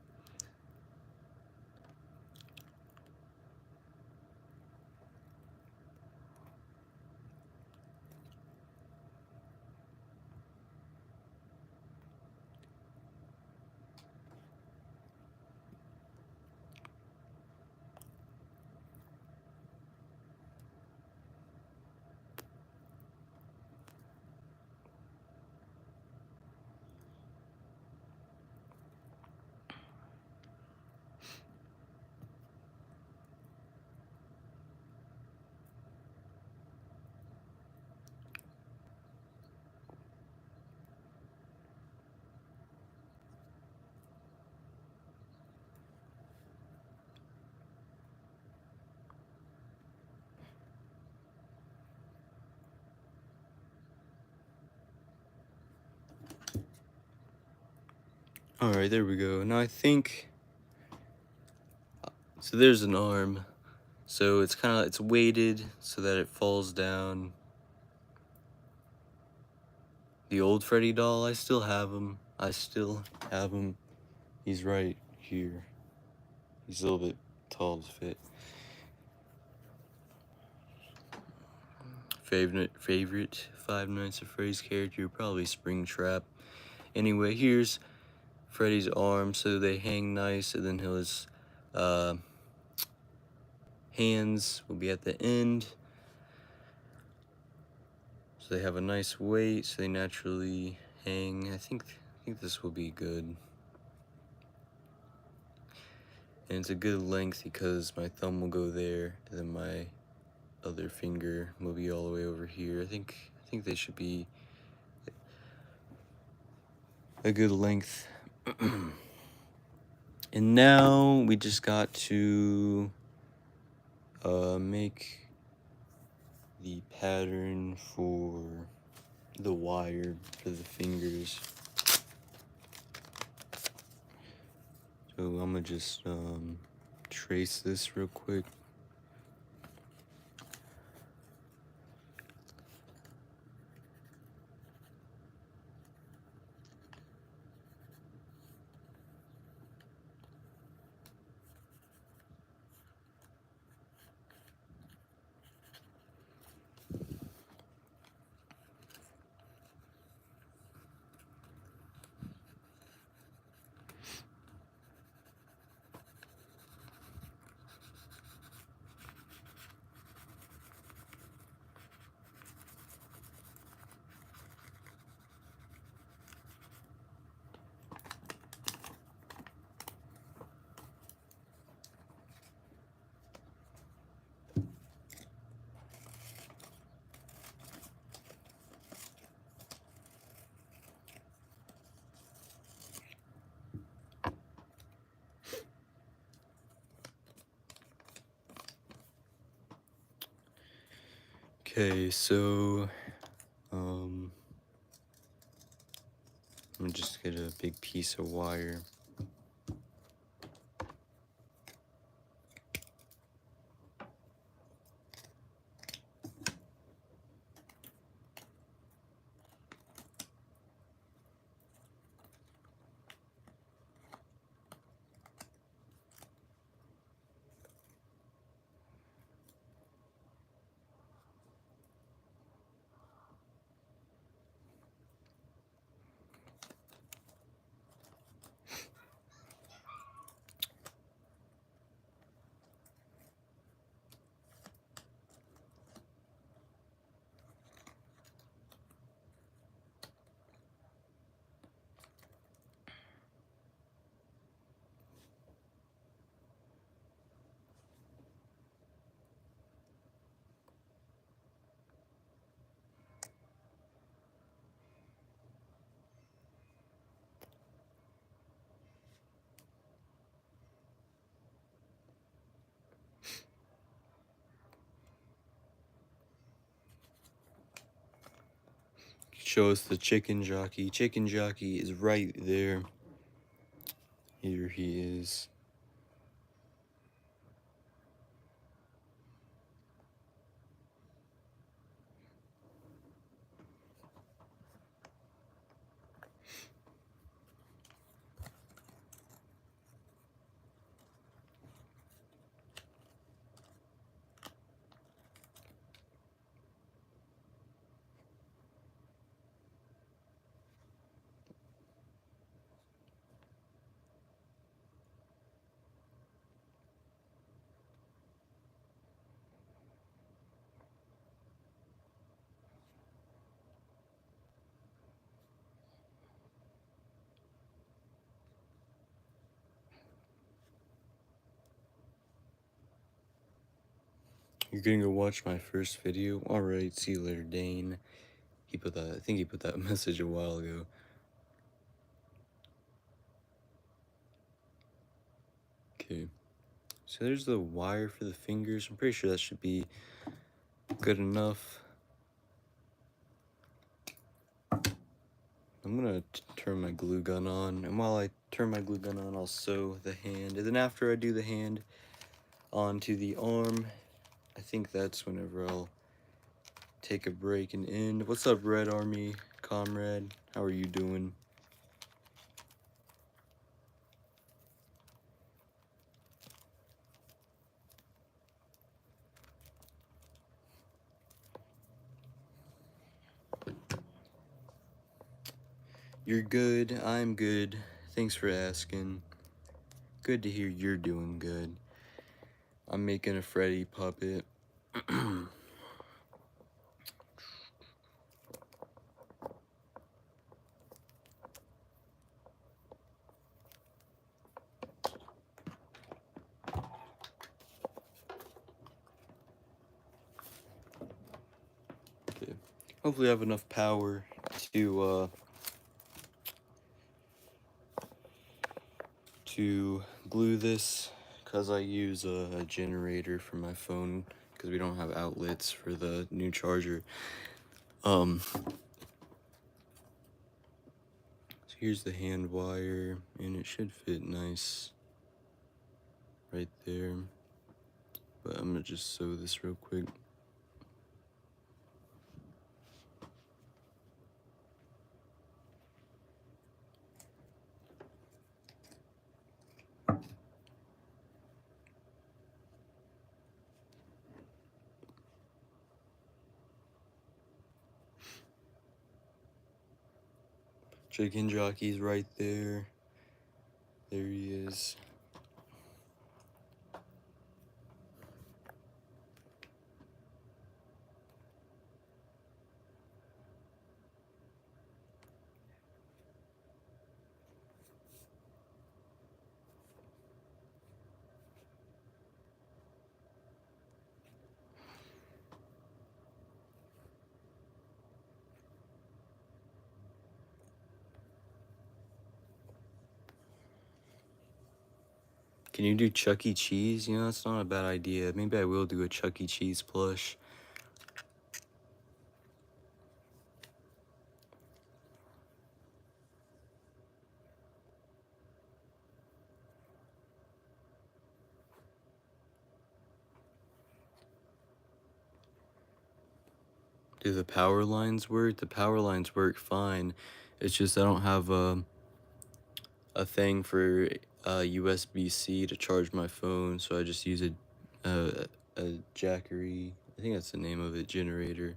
A: Alright, there we go. Now I think... So there's an arm. So it's kind of, it's weighted so that it falls down. The old Freddy doll, I still have him. He's right here. He's a little bit tall to fit. Favorite Five Nights at Freddy's character, probably Springtrap. Anyway, here's Freddy's arm, so they hang nice, and then his hands will be at the end. So they have a nice weight, so they naturally hang. I think this will be good. And it's a good length because my thumb will go there, and then my other finger will be all the way over here. I think they should be a good length. And now we just got to make the pattern for the wire for the fingers. So I'm gonna just trace this real quick. Okay, so I'm gonna just get a big piece of wire. show us the chicken jockey. Chicken jockey is right there. Here he is. You're gonna go watch my first video? Alright, see you later, Dane. He put that, I think he put that message a while ago. Okay. So there's the wire for the fingers. I'm pretty sure that should be good enough. I'm gonna turn my glue gun on, and while I turn my glue gun on, I'll sew the hand. And then after I do the hand onto the arm, I think that's whenever I'll take a break and end. What's up, Red Army comrade? How are you doing? You're good. I'm good. Thanks for asking. Good to hear you're doing good. I'm making a Freddy puppet. Okay. Hopefully I have enough power to glue this, because I use a generator for my phone because we don't have outlets for the new charger. So here's the hand wire, and it should fit nice right there, but I'm gonna just sew this real quick. Chicken jockey's right there. There he is. Can you do Chuck E. Cheese? You know, that's not a bad idea. Maybe I will do a Chuck E. Cheese plush. Do the power lines work? The power lines work fine. It's just I don't have a thing for USB-C to charge my phone, so I just use a Jackery. I think that's the name of it, generator.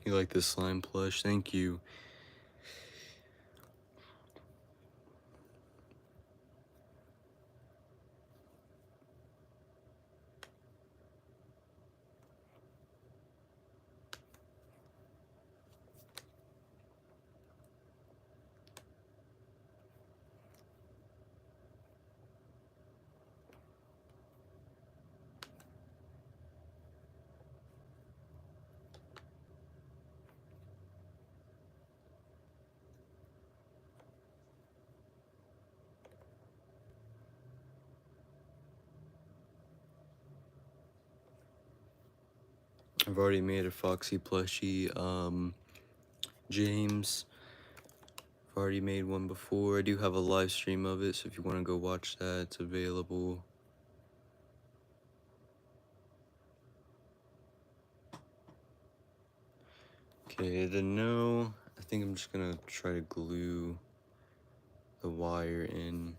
A: You like this slime plush? Thank you. I've already made a Foxy plushie, James. I've already made one before. I do have a live stream of it, so if you want to go watch that, it's available. Okay, then no, I think I'm just gonna try to glue the wire in.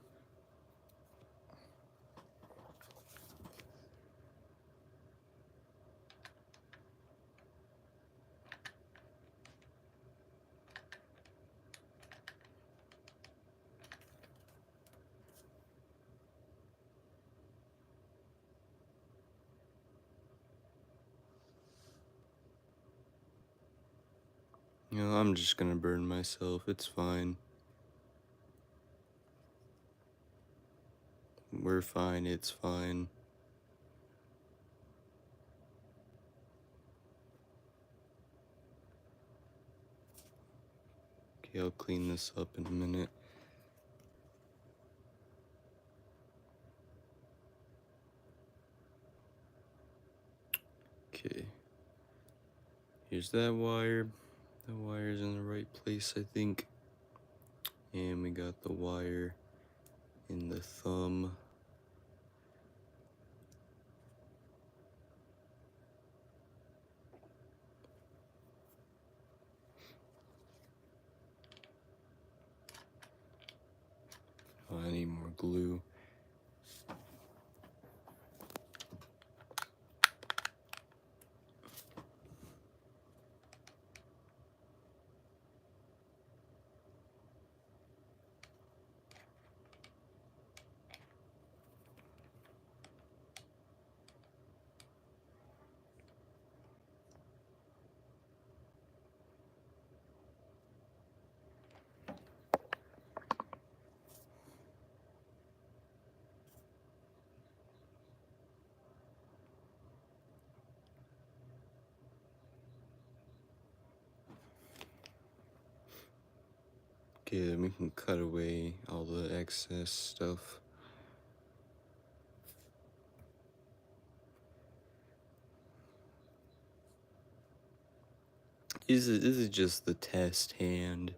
A: You know, I'm just gonna burn myself, it's fine. We're fine, it's fine. Okay, I'll clean this up in a minute. Okay. Here's that wire. The wire's in the right place, I think. And we got the wire in the thumb. Oh, I need more glue. Okay, then we can cut away all the excess stuff. This is just the test hand.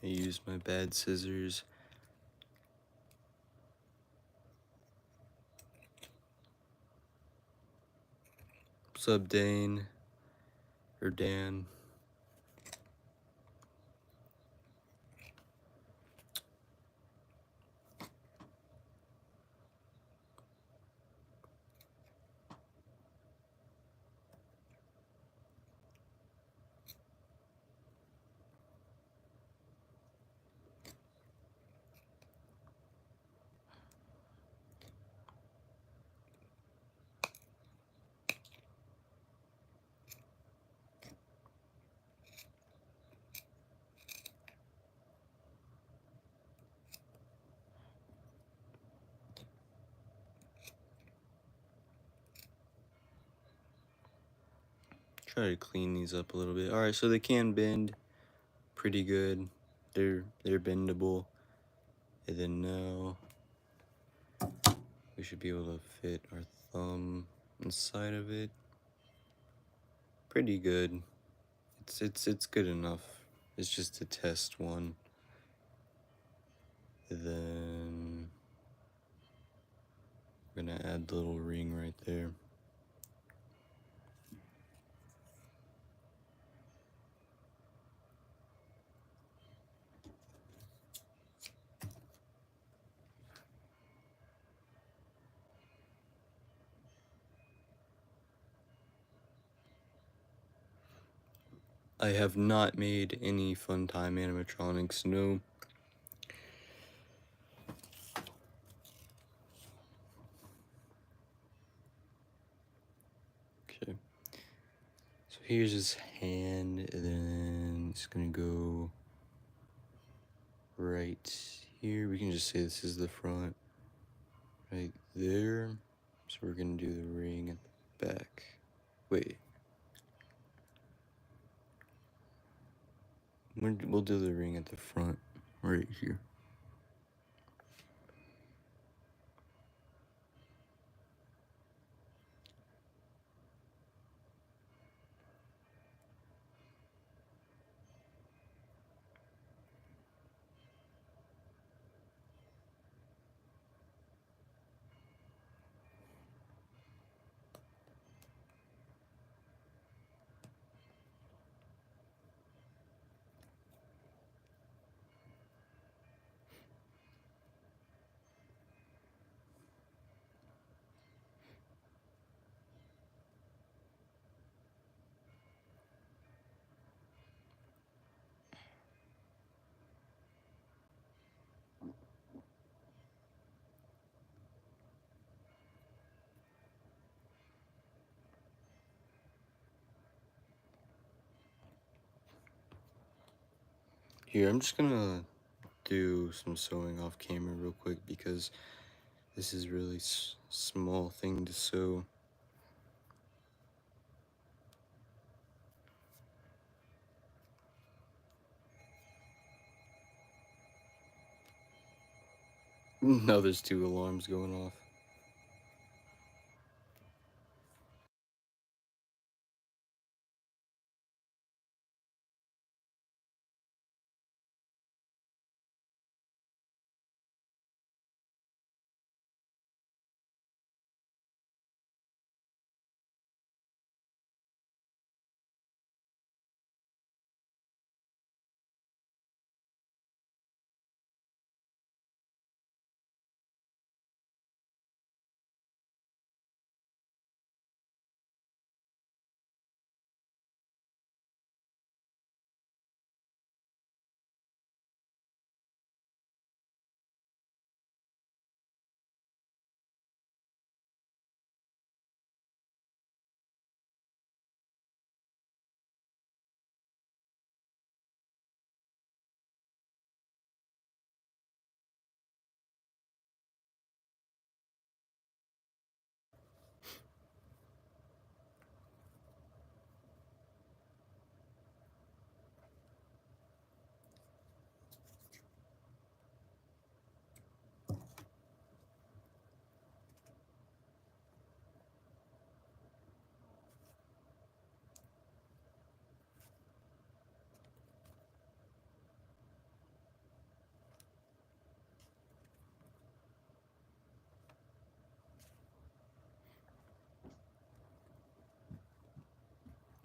A: I used my bad scissors. What's up, Dane? Or Dan? Try to clean these up a little bit. Alright, so they can bend pretty good. They're bendable. And then now we should be able to fit our thumb inside of it. Pretty good. It's good enough. It's just a test one. And then we're gonna add the little ring right there. I have not made any Fun Time animatronics, no. Okay. here's his hand, and then it's gonna go right here. We can just say this is the front, right there. So we're gonna do the ring at the back. Wait. We'll do the ring at the front, right here. Here, I'm just gonna do some sewing off camera real quick because this is really small thing to sew. Now there's 2 alarms going off.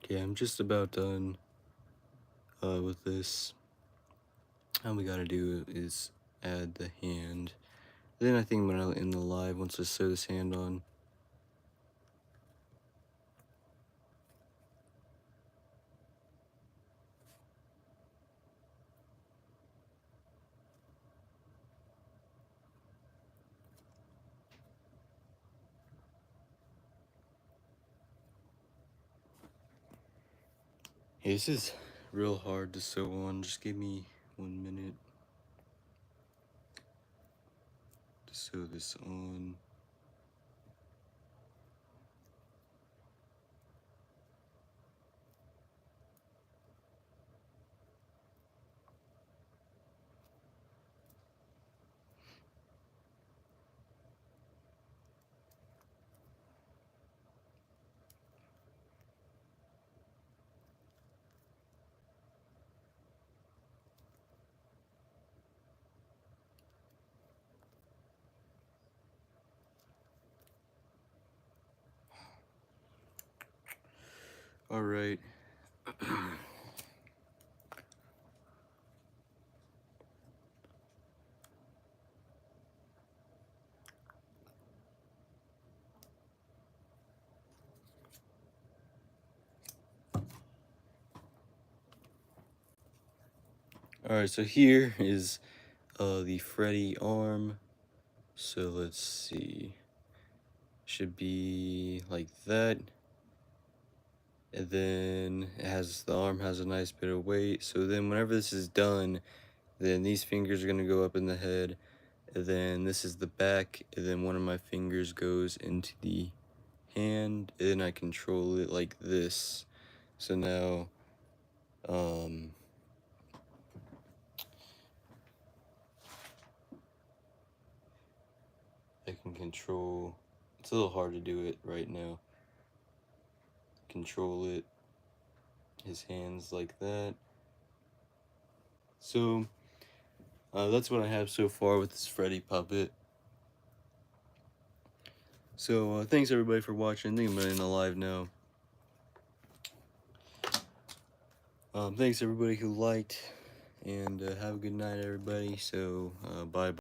A: Okay, I'm just about done with this. All we gotta do is add the hand. Then I think when I end the live, once I sew this hand on, hey, this is real hard to sew on. Just give me 1 minute to sew this on. All right. All right, so here is the Freddy arm. So let's see. Should be like that. and then the arm has a nice bit of weight. So then whenever this is done, then these fingers are gonna go up in the head, and then this is the back, and then one of my fingers goes into the hand, and then I control it like this. So now, I can control, it's a little hard to do it right now. Control it, his hands like that. So, that's what I have so far with this Freddy puppet. So, thanks everybody for watching. I think I'm in a live now. Thanks everybody who liked, and have a good night everybody. So, bye.